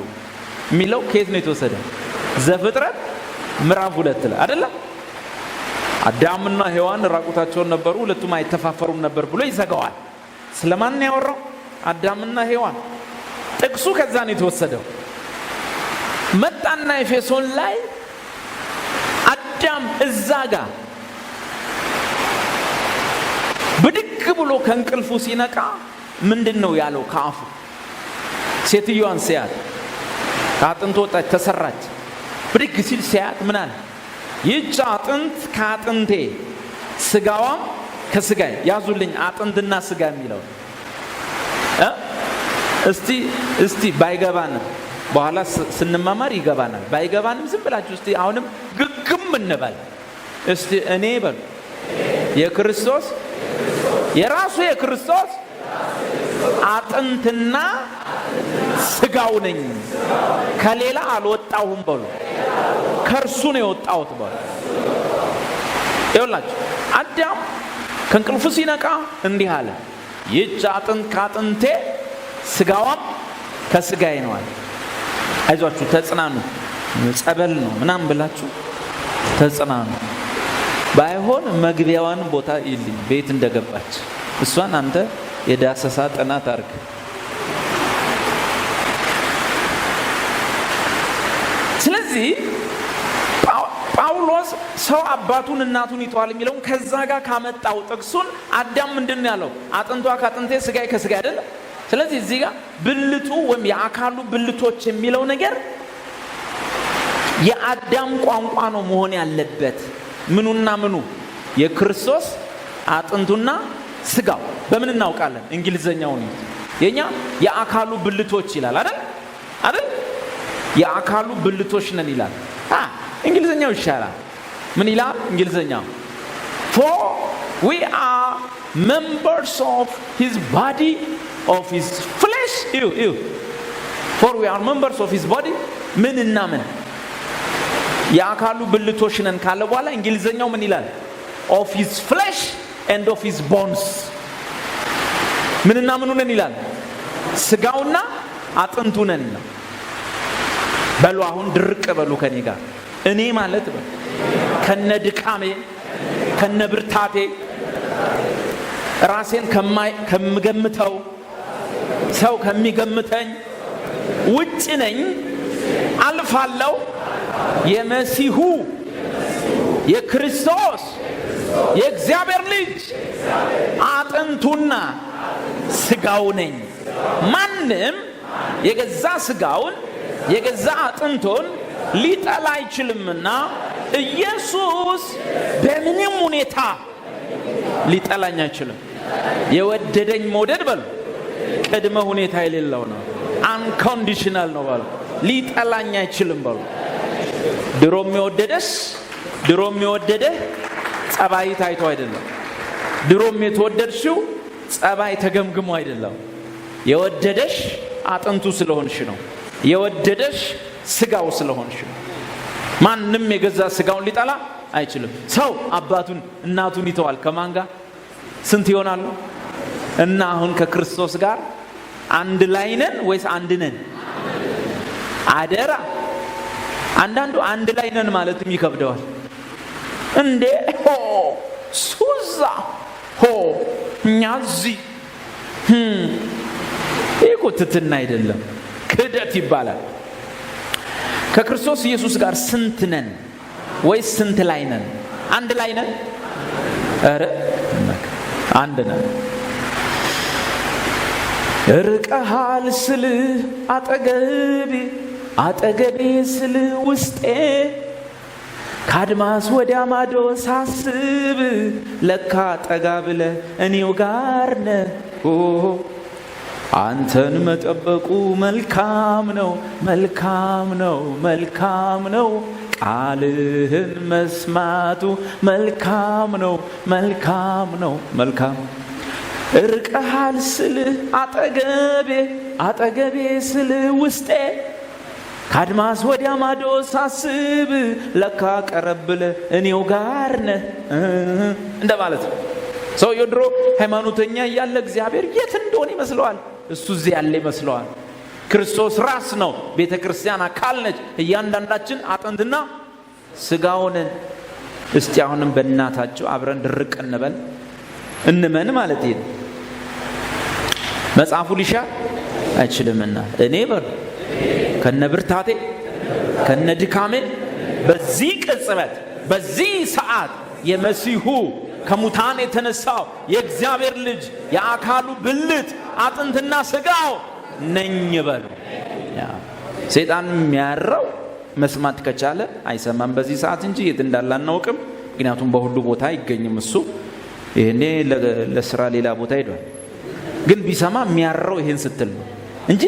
የሚለው ከየት ነው የተወሰደ? ዘፍጥረት ምዕራፍ 2 ላይ አይደለም? አዳምና ሔዋን ራቁታቸውን ነበሩ፣ ሁለቱም አይተፋፈሩም ነበር ብሎ ይዘጋዋል። ስለማን ያወራው? አዳምና ሔዋን። ጥቅሱ ከዛ ነው የተወሰደው። መጣና ኤፌሶን ላይ አዳም እዛ ጋር ብድግ ብሎ ከእንቅልፉ ሲነቃ ምንድነው ያለው? ከአፉ ሴትዮዋን ሲያት ከአጥንት ወጣች ተሰራች። ብድግ ሲል ሲያት ምን አለ? ይህች አጥንት ከአጥንቴ ስጋዋም ከስጋዬ። ያዙልኝ አጥንትና ስጋ የሚለው እስቲ ባይገባንም በኋላ ስንማማር ይገባናል። ባይገባንም ዝም ብላችሁ እስቲ አሁንም ግግም እንበል እስቲ። እኔ በሉ የክርስቶስ የራሱ የክርስቶስ አጥንትና ስጋው ነኝ፣ ከሌላ አልወጣሁም በሉ። ከእርሱ ነው የወጣሁት በሉ። ይኸውላችሁ አዳም ከእንቅልፉ ሲነቃ እንዲህ አለ፣ ይህች አጥንት ከአጥንቴ ስጋዋም ከስጋዬ ነው አለ። አይዟችሁ ተጽናኑ፣ ጸበል ነው ምናምን ብላችሁ ተጽናኑ። ባይሆን መግቢያዋን ቦታ ይልኝ ቤት እንደገባች እሷን አንተ የዳሰሳ ጥናት አድርግ። ስለዚህ ጳውሎስ ሰው አባቱን እናቱን ይተዋል የሚለውን ከዛ ጋር ካመጣው ጥቅሱን አዳም ምንድነው ያለው? አጥንቷ ከአጥንቴ ስጋዬ ከስጋዬ አይደል? ስለዚህ እዚህ ጋር ብልቱ ወይም የአካሉ ብልቶች የሚለው ነገር የአዳም ቋንቋ ነው መሆን ያለበት። ምኑና ምኑ? የክርስቶስ አጥንቱና ስጋው። በምን እናውቃለን? እንግሊዘኛው ነው የኛ የአካሉ ብልቶች ይላል አይደል? የአካሉ ብልቶች ነን ይላል። እንግሊዘኛው ይሻላል። ምን ይላል እንግሊዘኛው? For we are members of his body, of his flesh. For we are members of his body. ምን እና ምን? የአካሉ ብልቶች ነን ካለ በኋላ እንግሊዘኛው ምን ይላል? Of his flesh and of his bones. ምንና ምኑ ነን ይላል? ስጋውና አጥንቱ ነን ይላል። በሉ አሁን ድርቅ በሉ ከኔ ጋር። እኔ ማለት ነው ከነ ድካሜ ከነ ብርታቴ ራሴን ከምገምተው ሰው ከሚገምተኝ ውጭ ነኝ። አልፋለሁ። የመሲሁ የክርስቶስ የእግዚአብሔር ልጅ አጥንቱና ስጋው ነኝ። ማንም የገዛ ስጋውን የገዛ አጥንቱን ሊጠላ አይችልምና ኢየሱስ በምንም ሁኔታ ሊጠላኝ አይችልም። የወደደኝ መውደድ በሉ ቅድመ ሁኔታ የሌለው ነው። አንኮንዲሽናል ነው በሉ። ሊጠላኝ አይችልም በሉ። ድሮም የወደደህ ጸባይ ታይቶ አይደለም። ድሮም የተወደድሽው ጸባይ ተገምግሞ አይደለም። የወደደሽ አጥንቱ ስለሆንሽ ነው። የወደደሽ ስጋው ስለሆንሽ ነው። ማንም የገዛ ስጋውን ሊጠላ አይችልም። ሰው አባቱን እናቱን ይተዋል። ከማን ጋር? ስንት ይሆናሉ? እና አሁን ከክርስቶስ ጋር አንድ ላይ ነን ወይስ አንድ ነን? አደራ። አንዳንዱ አንድ ላይ ነን ማለትም ይከብደዋል። እንዴ ሱዛ ኛዚ ይሄ ትትና አይደለም፣ ክደት ይባላል። ከክርስቶስ ኢየሱስ ጋር ስንት ነን ወይስ ስንት ላይ ነን? አንድ ላይ ነን? ኧረ አንድ ነን። ርቀሃል ስል አጠገቤ ስል ውስጤ ከአድማስ ወዲያ ማዶ ሳስብ ለካ ጠጋ ብለ እኔው ጋር ነህ። አንተን መጠበቁ መልካም ነው፣ መልካም ነው፣ መልካም ነው። ቃልህን መስማቱ መልካም ነው፣ መልካም ነው፣ መልካም። ርቀሃል ስልህ አጠገቤ ስልህ ውስጤ ከአድማስ ወዲያ ማዶ ሳስብ ለካ ቀረብለ እኔው ጋር ነህ እንደማለት ነው። ሰውየው ድሮ ሃይማኖተኛ እያለ እግዚአብሔር የት እንደሆነ ይመስለዋል። እሱ እዚህ ያለ ይመስለዋል። ክርስቶስ ራስ ነው። ቤተ ክርስቲያን አካል ነች። እያንዳንዳችን አጥንትና ስጋውን። እስቲ አሁንም በእናታቸው አብረን ድርቅ እንመን ማለት ይሄ መጽሐፉ ሊሻር አይችልምና እኔ በሉ ከነብርታቴ ከነድካሜ በዚህ ቅጽበት በዚህ ሰዓት የመሲሁ ከሙታን የተነሳው የእግዚአብሔር ልጅ የአካሉ ብልት አጥንትና ስጋው ነኝ በሉ። ሰይጣን የሚያረው መስማት ከቻለ አይሰማም በዚህ ሰዓት እንጂ የት እንዳለ አናውቅም። ምክንያቱም በሁሉ ቦታ አይገኝም እሱ። ይሄኔ ለስራ ሌላ ቦታ ሄዷል። ግን ቢሰማ የሚያረው ይሄን ስትል ነው እንጂ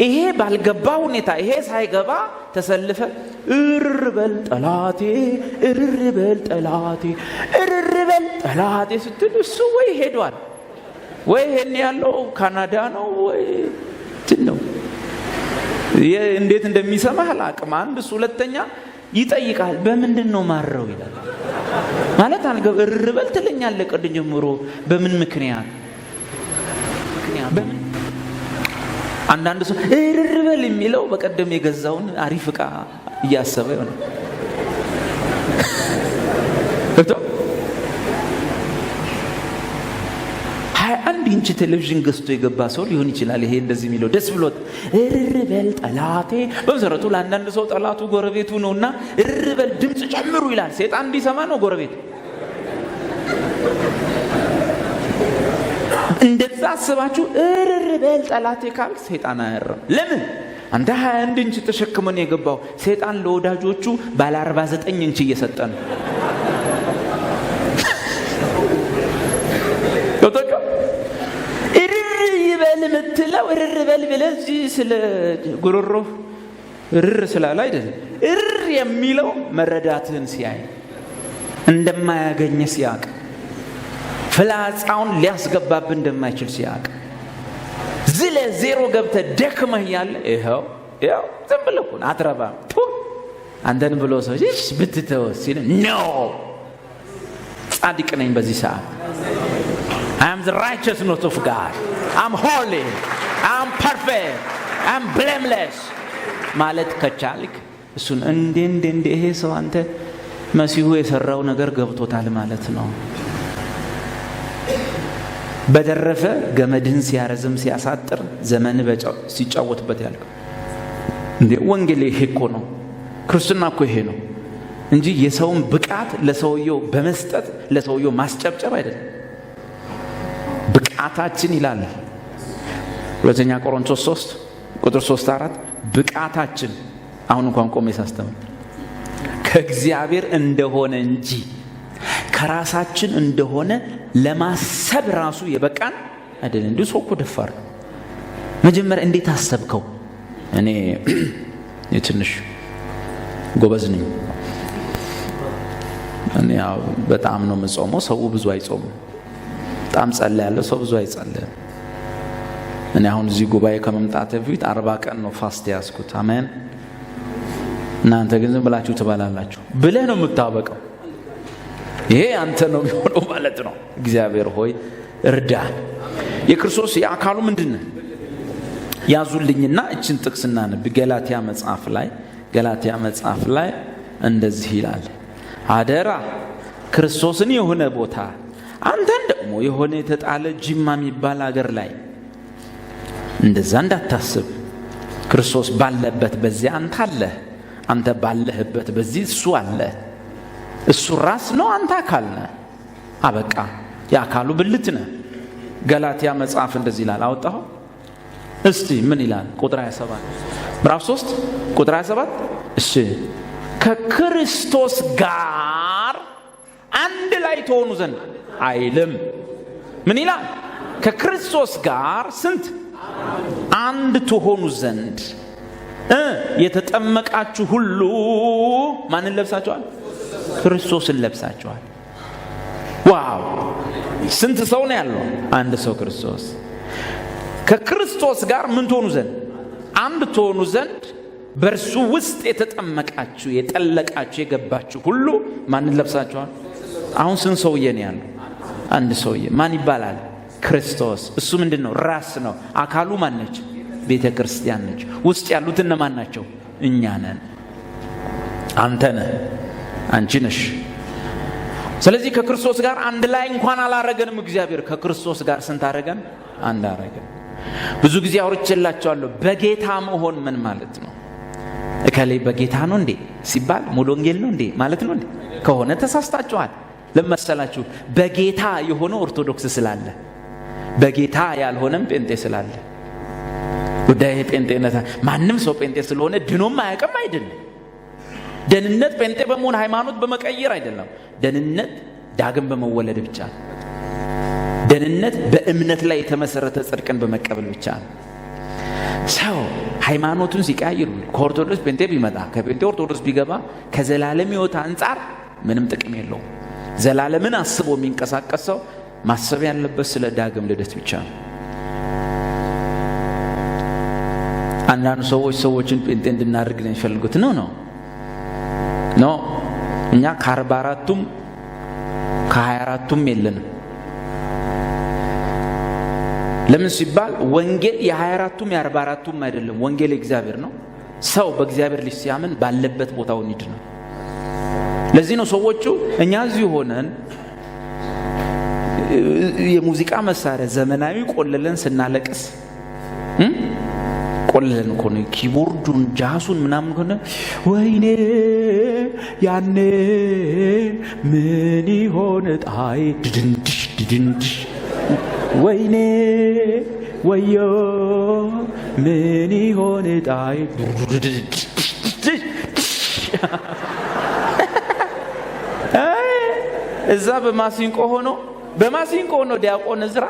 ይሄ ባልገባ ሁኔታ ይሄ ሳይገባ ተሰልፈ እርርበል ጠላቴ እርርበል ጠላቴ እርርበል ጠላቴ ስትል እሱ ወይ ሄዷል ወይ ይሄን ያለው ካናዳ ነው ወይ ነው። እንዴት እንደሚሰማህ አላቅም። አንድ ሁለተኛ ይጠይቃል። በምንድን ነው ማረው ይላል ማለት አልገባ እርርበል ትለኛለህ ቀድም ጀምሮ በምን ምክንያት በምን አንዳንድ ሰው እርርበል የሚለው በቀደም የገዛውን አሪፍ ዕቃ እያሰበ ይሆናል። እቶ 21 ኢንች ቴሌቪዥን ገዝቶ የገባ ሰው ሊሆን ይችላል። ይሄ እንደዚህ የሚለው ደስ ብሎት እርር በል ጠላቴ። በመሰረቱ ለአንዳንድ ሰው ጠላቱ ጎረቤቱ ነውና እርር በል ድምፅ ጨምሩ ይላል። ሰይጣን እንዲሰማ ነው ጎረቤት። እንደዛ አስባችሁ እርር በል ጠላቴ ካልክ ሰይጣን አያረም። ለምን? አንተ 21 ኢንች ተሸክመን የገባው ሰይጣን ለወዳጆቹ ባለ 49 ኢንች እየሰጠ ነው። እርር ይበል የምትለው እርር በል ብለህ እዚህ ስለ ጉሮሮ እርር ስላለ አይደለም። እርር የሚለው መረዳትህን ሲያይ እንደማያገኘ ሲያቅ ፍላጻውን ሊያስገባብ እንደማይችል ሲያቅ ዝለ ዜሮ ገብተ ደክመህ ያለ ይሄው ዝም ብለህ አትረባም አንተን ብሎ ሰው እሺ ብትተው ሲል ኖ ጻድቅ ነኝ በዚህ ሰዓት I am the righteousness of God. I'm holy. I'm perfect. I'm blameless. ማለት ከቻልክ እሱን እንደ ይሄ ሰው አንተ መሲሁ የሰራው ነገር ገብቶታል ማለት ነው። በደረፈ ገመድን ሲያረዝም ሲያሳጥር ዘመን ሲጫወትበት ያልከው እንዴ ወንጌል ይሄ እኮ ነው። ክርስትና እኮ ይሄ ነው እንጂ የሰውን ብቃት ለሰውየው በመስጠት ለሰውየው ማስጨብጨብ አይደለም። ብቃታችን ይላል ሁለተኛ ቆሮንቶስ 3 ቁጥር 3-4 ብቃታችን አሁን እንኳን ቆሜ ሳስተምር ከእግዚአብሔር እንደሆነ እንጂ ከራሳችን እንደሆነ ለማሰብ ራሱ የበቃን አይደለም። እንዴ ሰው እኮ ደፋር መጀመሪያ እንዴት አሰብከው? እኔ የትንሽ ጎበዝ ነኝ። እኔ ያው በጣም ነው የምጾመው። ሰው ብዙ አይጾምም። በጣም ጸልያለሁ። ሰው ብዙ አይጸልይም። እኔ አሁን እዚህ ጉባኤ ከመምጣት በፊት 40 ቀን ነው ፋስት ያስኩት። አሜን። እናንተ ግን ዝም ብላችሁ ትበላላችሁ ብለህ ነው የምታበቀው። ይሄ አንተ ነው የሚሆነው ማለት ነው። እግዚአብሔር ሆይ እርዳን። የክርስቶስ የአካሉ ምንድነው? ያዙልኝና እችን ጥቅስና ነብ ገላትያ መጽሐፍ ላይ እንደዚህ ይላል። አደራ ክርስቶስን የሆነ ቦታ አንተን ደግሞ የሆነ የተጣለ ጅማ የሚባል ሀገር ላይ እንደዛ እንዳታስብ። ክርስቶስ ባለበት በዚያ አንተ አለ። አንተ ባለህበት በዚህ እሱ አለ። እሱ ራስ ነው፣ አንተ አካል ነህ። አበቃ። የአካሉ ብልት ነህ። ገላትያ መጽሐፍ እንደዚህ ይላል። አወጣው እስቲ ምን ይላል? ቁጥር 27 ምዕራፍ 3 ቁጥር 27 እሺ ከክርስቶስ ጋር አንድ ላይ ተሆኑ ዘንድ አይልም። ምን ይላል? ከክርስቶስ ጋር ስንት አንድ ተሆኑ ዘንድ የተጠመቃችሁ ሁሉ ማንን ለብሳችኋል? ክርስቶስን ለብሳችኋል። ዋው! ስንት ሰው ነው ያለው? አንድ ሰው ክርስቶስ። ከክርስቶስ ጋር ምን ትሆኑ ዘንድ? አንድ ትሆኑ ዘንድ በእርሱ ውስጥ የተጠመቃችሁ የጠለቃችሁ የገባችሁ ሁሉ ማንን ለብሳችኋል? አሁን ስንት ሰውዬ ነው ያለው? አንድ ሰውዬ። ማን ይባላል? ክርስቶስ። እሱ ምንድነው? ራስ ነው። አካሉ ማን ነች? ቤተ ክርስቲያን ነች። ውስጥ ያሉት እነማን ናቸው? እኛ ነን። አንተ ነህ፣ አንቺ ነሽ። ስለዚህ ከክርስቶስ ጋር አንድ ላይ እንኳን አላረገንም። እግዚአብሔር ከክርስቶስ ጋር ስንት አረገን? አንድ አረገን። ብዙ ጊዜ አውርቼላችኋለሁ። በጌታ መሆን ምን ማለት ነው? እከሌ በጌታ ነው እንዴ ሲባል ሙሉ ወንጌል ነው እንዴ ማለት ነው እንዴ? ከሆነ ተሳስታችኋል። ለመሰላችሁ በጌታ የሆነ ኦርቶዶክስ ስላለ በጌታ ያልሆነም ጴንጤ ስላለ ጉዳይ ጴንጤነት ማንም ሰው ጴንጤ ስለሆነ ድኖም አያውቅም አይደለም። ደህንነት ጴንጤ በመሆን ሃይማኖት በመቀየር አይደለም። ደህንነት ዳግም በመወለድ ብቻ ነው። ደህንነት በእምነት ላይ የተመሰረተ ጽድቅን በመቀበል ብቻ ነው። ሰው ሃይማኖቱን ሲቀያይር ከኦርቶዶክስ ጴንጤ ቢመጣ ከጴንጤ ኦርቶዶክስ ቢገባ ከዘላለም ሕይወት አንጻር ምንም ጥቅም የለውም። ዘላለምን አስቦ የሚንቀሳቀሰው ማሰብ ያለበት ስለ ዳግም ልደት ብቻ ነው። አንዳንድ ሰዎችን ጴንጤ እንድናደርግ ነው የሚፈልጉት። ኖ እኛ ከ44ቱም ከ24ቱም የለንም። ለምን ሲባል ወንጌል የ24ቱም የ44ቱም አይደለም። ወንጌል እግዚአብሔር ነው። ሰው በእግዚአብሔር ልጅ ሲያምን ባለበት ቦታውን ይድናል። ለዚህ ነው ሰዎቹ እኛ እዚህ ሆነን የሙዚቃ መሳሪያ ዘመናዊ ቆልለን ስናለቅስ ቆልለን እኮ ነው ኪቦርዱን ጃሱን ምናምን ሆነ ወይኔ ያኔ ምን ይሆን ጣይ ድድንድሽ ወይኔ ወዮ ምን ይሆን ጣይ እዛ በማሲንቆ ሆኖ ዲያቆን እዝራ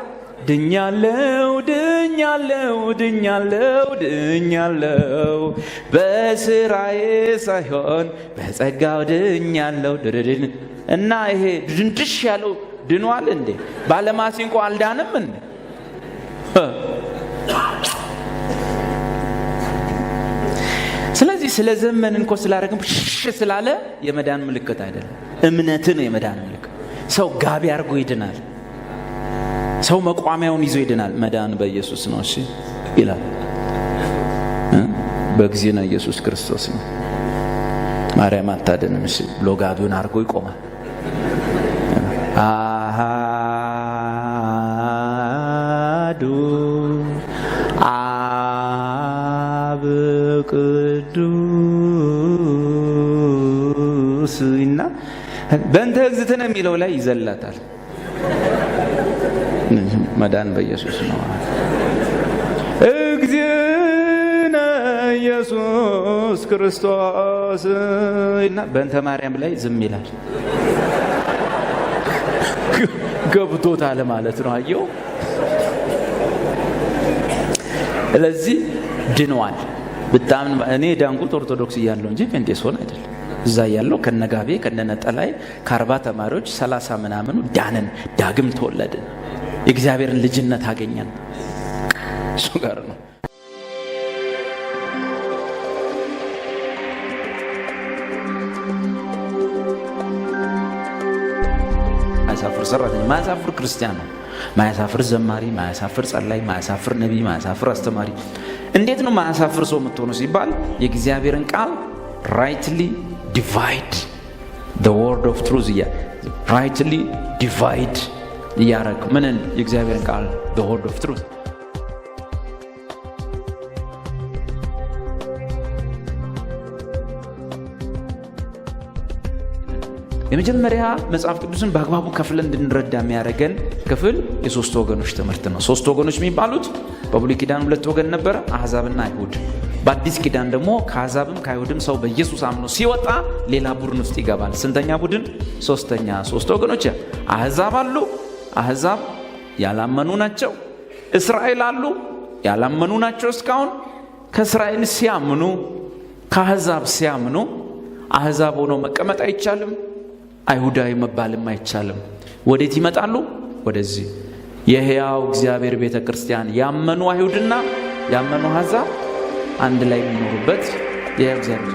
ድኛለው በስራዬ ሳይሆን በጸጋው ድኛለው እና ይሄ ድንድሽ ያለው ድኗል እንዴ? ባለማሲንቆ አልዳንም እንዴ? ስለዚህ ስለ ዘመን እንኳ ስላደረግን ስላለ የመዳን ምልክት አይደለም። እምነትን የመዳን ምልክት። ሰው ጋቢ አድርጎ ይድናል። ሰው መቋሚያውን ይዞ ይድናል። መዳን በኢየሱስ ነው እሺ ይላል። በእግዚእነ ኢየሱስ ክርስቶስ ነው። ማርያም አታድንም እሺ ብሎ ጋቢውን አድርጎ ይቆማል። አሐዱ አብ ቅዱስ እና በእንተ እግዝእትነ የሚለው ላይ ይዘላታል። መዳን በኢየሱስ ነው። እግዚእነ ኢየሱስ ክርስቶስ እና በእንተ ማርያም ላይ ዝም ይላል። ገብቶታል ማለት ነው። አየው። ስለዚህ ድኗል። በጣም እኔ ዳንጉት ኦርቶዶክስ እያለሁ እንጂ ፔንቴሶን አይደለም። እዛ ያለው ከነጋቤ ከነነጠላይ ከ40 ተማሪዎች 30 ምናምኑ ዳንን፣ ዳግም ተወለድን፣ የእግዚአብሔርን ልጅነት አገኘን። እሱ ጋር ነው። ማያሳፍር ሰራተኛ፣ ማያሳፍር ክርስቲያን ነው። ማያሳፍር ዘማሪ፣ ማያሳፍር ጸላይ፣ ማያሳፍር ነቢይ፣ ማያሳፍር አስተማሪ። እንዴት ነው ማያሳፍር ሰው የምትሆኑ ሲባል የእግዚአብሔርን ቃል rightly divide the word of truth rightly divide ያረክ ምንን የእግዚአብሔርን ቃል the word of truth የመጀመሪያ መጽሐፍ ቅዱስን በአግባቡ ከፍለን እንድንረዳ የሚያደርገን ክፍል የሶስት ወገኖች ትምህርት ነው። ሶስት ወገኖች የሚባሉት በብሉይ ኪዳን 2 ወገን ነበረ፣ አሕዛብና አይሁድ። በአዲስ ኪዳን ደግሞ ከአሕዛብም ከአይሁድም ሰው በኢየሱስ አምኖ ሲወጣ ሌላ ቡድን ውስጥ ይገባል። ስንተኛ ቡድን? ሶስተኛ። ሶስት ወገኖች አሕዛብ አሉ፣ አሕዛብ ያላመኑ ናቸው። እስራኤል አሉ፣ ያላመኑ ናቸው እስካሁን። ከእስራኤል ሲያምኑ ከአሕዛብ ሲያምኑ አሕዛብ ሆኖ መቀመጥ አይቻልም፣ አይሁዳዊ መባልም አይቻልም። ወዴት ይመጣሉ? ወደዚህ የሕያው እግዚአብሔር ቤተ ክርስቲያን ያመኑ አይሁድና ያመኑ አሕዛብ አንድ ላይ የሚኖሩበት የሕያው እግዚአብሔር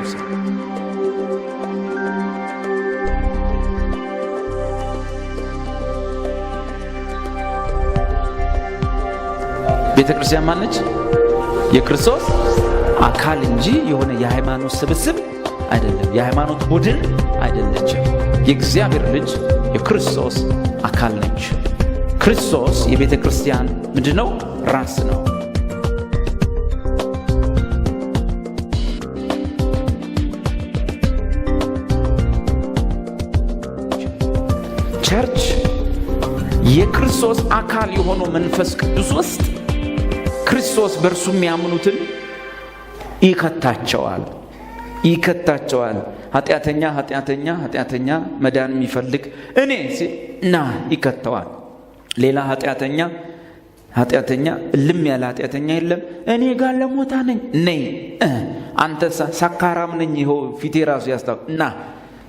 ቤተ ክርስቲያን ማነች? የክርስቶስ አካል እንጂ የሆነ የሃይማኖት ስብስብ አይደለም። የሃይማኖት ቡድን አይደለችም። የእግዚአብሔር ልጅ የክርስቶስ አካል ነች። ክርስቶስ የቤተ ክርስቲያን ምንድነው? ራስ ነው። ቸርች የክርስቶስ አካል የሆነው መንፈስ ቅዱስ ውስጥ ክርስቶስ በእርሱ የሚያምኑትን ይከታቸዋል። ኃጢአተኛ መዳን የሚፈልግ እኔ ና ይከተዋል። ሌላ ኃጢአተኛ እልም ያለ ኃጢአተኛ የለም። እኔ ጋር ለሞታ ነኝ አንተ ሳካራም ነኝ ይኸው ፊቴ ራሱ ያስታው ና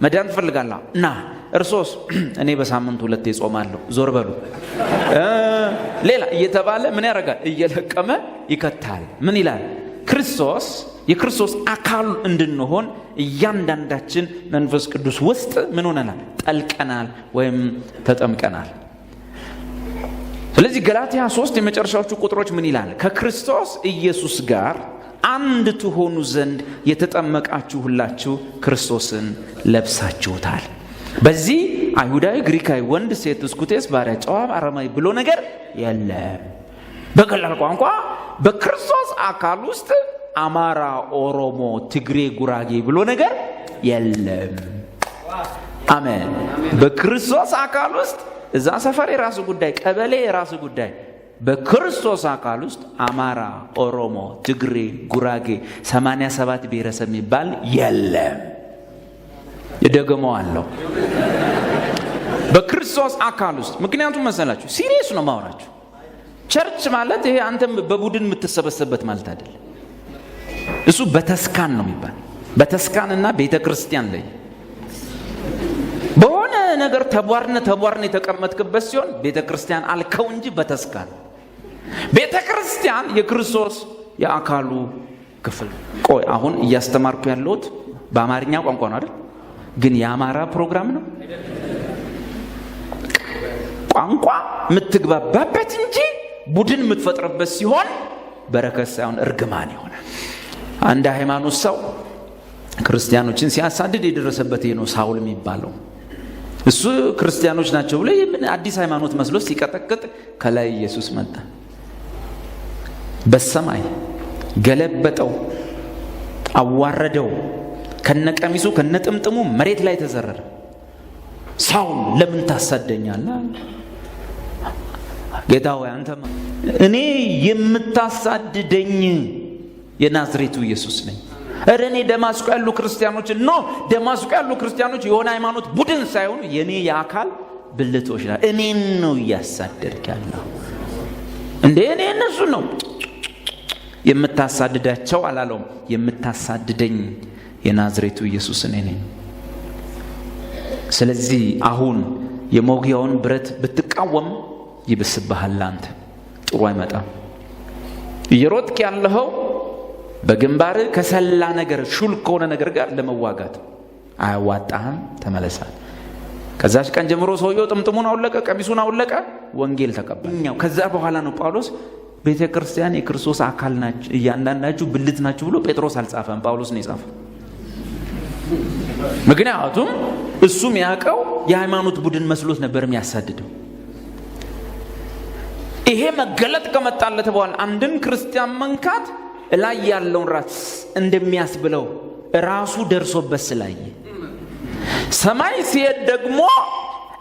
መዳን ትፈልጋለህ ና። እርሶስ እኔ በሳምንት 2 ጾማለሁ ዞር በሉ ሌላ እየተባለ ምን ያደርጋል? እየለቀመ ይከታል። ምን ይላል? ክርስቶስ የክርስቶስ አካል እንድንሆን እያንዳንዳችን መንፈስ ቅዱስ ውስጥ ምን ሆነናል? ጠልቀናል ወይም ተጠምቀናል። ስለዚህ ገላትያ 3 የመጨረሻዎቹ ቁጥሮች ምን ይላል? ከክርስቶስ ኢየሱስ ጋር አንድ ትሆኑ ዘንድ የተጠመቃችሁ ሁላችሁ ክርስቶስን ለብሳችሁታል። በዚህ አይሁዳዊ፣ ግሪካዊ፣ ወንድ፣ ሴት፣ እስኩቴስ፣ ባሪያ፣ ጨዋ፣ አረማዊ ብሎ ነገር የለም። በቀላል ቋንቋ በክርስቶስ አካል ውስጥ አማራ፣ ኦሮሞ፣ ትግሬ፣ ጉራጌ ብሎ ነገር የለም። አሜን። በክርስቶስ አካል ውስጥ እዛ ሰፈር የራሱ ጉዳይ፣ ቀበሌ የራሱ ጉዳይ። በክርስቶስ አካል ውስጥ አማራ፣ ኦሮሞ፣ ትግሬ፣ ጉራጌ 87 ብሔረሰብ የሚባል የለም። ይደገመዋለሁ። በክርስቶስ አካል ውስጥ ምክንያቱም መሰላችሁ ሲሪየስ ነው ማወራችሁ። ቸርች ማለት ይሄ አንተም በቡድን የምትሰበሰብበት ማለት አይደለም። እሱ በተስካን ነው የሚባል። በተስካንና ቤተክርስቲያን ላይ በሆነ ነገር ተቧርነ የተቀመጥክበት ሲሆን ቤተክርስቲያን አልከው እንጂ በተስካን ቤተክርስቲያን የክርስቶስ የአካሉ ክፍል። ቆይ አሁን እያስተማርኩ ያለሁት በአማርኛ ቋንቋ ነው አይደል? ግን የአማራ ፕሮግራም ነው። ቋንቋ የምትግባባበት እንጂ ቡድን የምትፈጥርበት ሲሆን በረከት ሳይሆን እርግማን ይሆናል። አንድ ሃይማኖት ሰው ክርስቲያኖችን ሲያሳድድ የደረሰበት ይሄ ነው ሳውል የሚባለው። እሱ ክርስቲያኖች ናቸው ብሎ የምን አዲስ ሃይማኖት መስሎ ሲቀጠቅጥ ከላይ ኢየሱስ መጣ። በሰማይ ገለበጠው፣ አዋረደው፣ ከነቀሚሱ ከነጥምጥሙ መሬት ላይ ተዘረረ። ሳውል ለምን ታሳደኛለህ? ጌታ ሆይ አንተ እኔ የምታሳድደኝ የናዝሬቱ ኢየሱስ ነኝ። እኔ ደማስቆ ያሉ ክርስቲያኖች ደማስቆ ያሉ ክርስቲያኖች የሆነ ሃይማኖት ቡድን ሳይሆን የኔ የአካል ብልቶች ናቸው። እኔን ነው እያሳደድክ ያለው እንዴ? እኔ እነሱ ነው የምታሳድዳቸው አላለውም። የምታሳድደኝ የናዝሬቱ ኢየሱስ እኔ ነኝ። ስለዚህ አሁን የመውጊያውን ብረት ብትቃወም ይብስብሃል። አንተ ጥሩ አይመጣም። እየሮጥክ ያለኸው በግንባር ከሰላ ነገር ሹል ከሆነ ነገር ጋር ለመዋጋት አያዋጣህም። ተመለሳ። ከዛች ቀን ጀምሮ ሰውየው ጥምጥሙን አውለቀ፣ ቀሚሱን አውለቀ፣ ወንጌል ተቀበለ። ከዛ በኋላ ነው ጳውሎስ ቤተ ክርስቲያን የክርስቶስ አካል ናችሁ፣ እያንዳንዳችሁ ብልት ናችሁ ብሎ ጴጥሮስ አልጻፈም፣ ጳውሎስ ነው የጻፈው። ምክንያቱም እሱም ያውቀው የሃይማኖት ቡድን መስሎት ነበር የሚያሳድደው። ይሄ መገለጥ ከመጣለት በኋላ አንድን ክርስቲያን መንካት ላይ ያለውን ራስ እንደሚያስብለው ራሱ ደርሶበት ስላየ፣ ሰማይ ሲሄድ ደግሞ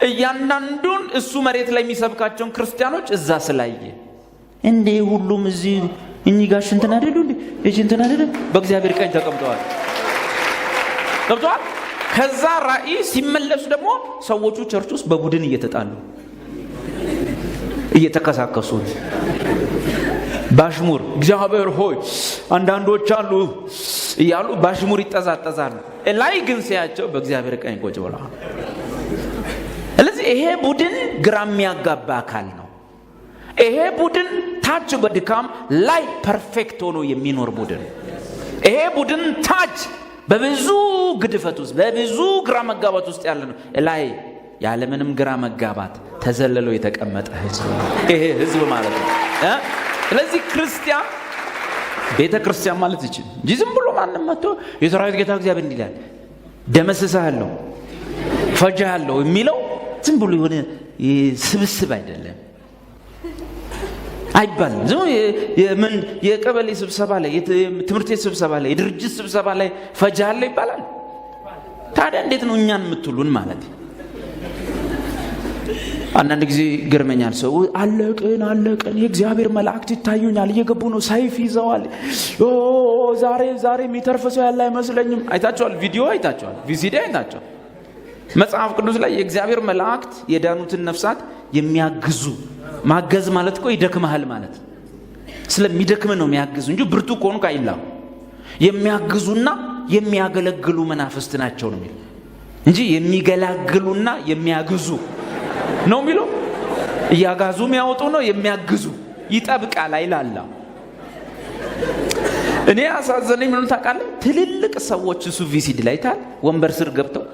እያንዳንዱን እሱ መሬት ላይ የሚሰብካቸውን ክርስቲያኖች እዛ ስላየ እንዴ ሁሉም እዚህ እኚህ ጋር እንትን አይደሉ እንዴ እዚህ እንትን አይደሉ በእግዚአብሔር ቀኝ ተቀምጠዋል ገብቷል። ከዛ ራእይ ሲመለሱ ደግሞ ሰዎቹ ቸርች ውስጥ በቡድን እየተጣሉ እየተከሳከሱ ባሽሙር እግዚአብሔር ሆይ አንዳንዶች አሉ እያሉ ባሽሙር ይጠዛጠዛሉ። ላይ ግን ሲያቸው በእግዚአብሔር ቀኝ ቁጭ ብለዋል። ስለዚህ ይሄ ቡድን ግራ የሚያጋባ አካል ነው። ይሄ ቡድን ታች በድካም ላይ ፐርፌክት ሆኖ የሚኖር ቡድን። ይሄ ቡድን ታች በብዙ ግድፈት ውስጥ በብዙ ግራ መጋባት ውስጥ ያለ ነው። ላይ ያለምንም ግራ መጋባት ተዘለሎ የተቀመጠ ህዝብ ነው ይሄ ህዝብ ማለት ነው። ስለዚህ ክርስቲያን ቤተ ክርስቲያን ማለት ይችላል እንጂ ዝም ብሎ ማንም መጥቶ የሰራዊት ጌታ እግዚአብሔር እንዲላል ደመስሳለሁ ፈጃለሁ የሚለው ዝም ብሎ የሆነ ስብስብ አይደለም አይባልም። ዝም የምን የቀበሌ ስብሰባ ላይ የትምህርት ቤት ስብሰባ ላይ የድርጅት ስብሰባ ላይ ፈጃለሁ ይባላል። ታዲያ እንዴት ነው እኛን የምትሉን ማለት? አንዳንድ ጊዜ ገርመኛል። ሰው አለቅን የእግዚአብሔር መላእክት ይታዩኛል፣ እየገቡ ነው፣ ሰይፍ ይዘዋል። ዛሬ የሚተርፍ ሰው ያለ አይመስለኝም። አይታችኋል? ቪዲዮ አይታችኋል? ቪሲዲ አይታችኋል? መጽሐፍ ቅዱስ ላይ የእግዚአብሔር መላእክት የዳኑትን ነፍሳት የሚያግዙ ማገዝ ማለት እኮ ይደክመሃል ማለት ስለሚደክም ነው የሚያግዙ እንጂ ብርቱ ከሆንክ አይላም። የሚያግዙና የሚያገለግሉ መናፍስት ናቸው ነው የሚለው እንጂ የሚገላግሉና የሚያግዙ ነው የሚለው። እያጋዙ የሚያወጡ ነው የሚያግዙ ይጠብቃል አይላላ። እኔ አሳዘነኝ ምንም ታውቃለህ? ትልልቅ ሰዎች እሱ ቪሲዲ ላይ ታል ወንበር ስር ገብተው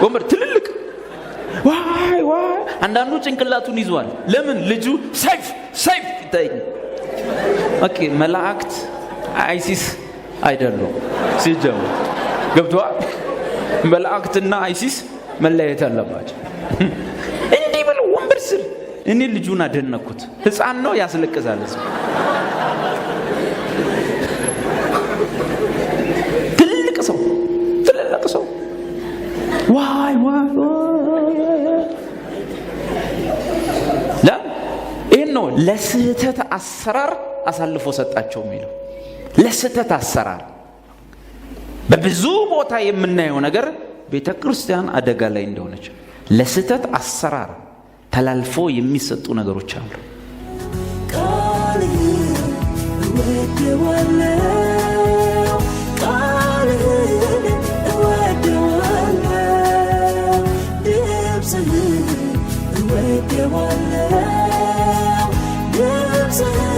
ወንበር ትልልቅ ዋይ አንዳንዱ ጭንቅላቱን ይዟል። ለምን? ልጁ ሰይፍ ይታይ። ኦኬ መላእክት አይሲስ አይደሉም ሲጀምር ገብቷል። መላእክትና አይሲስ መለያየት አለባቸው። እንዲህ ብለው ወንበር ስር እኔ ልጁን አደነኩት። ሕፃን ነው ያስለቅሳል። ትልቅ ሰው ዋይ ይህን ነው ለስህተት አሰራር አሳልፎ ሰጣቸው የሚለው። ለስህተት አሰራር በብዙ ቦታ የምናየው ነገር ቤተ ክርስቲያን አደጋ ላይ እንደሆነች ለስህተት አሰራር ተላልፎ የሚሰጡ ነገሮች አሉ። Lips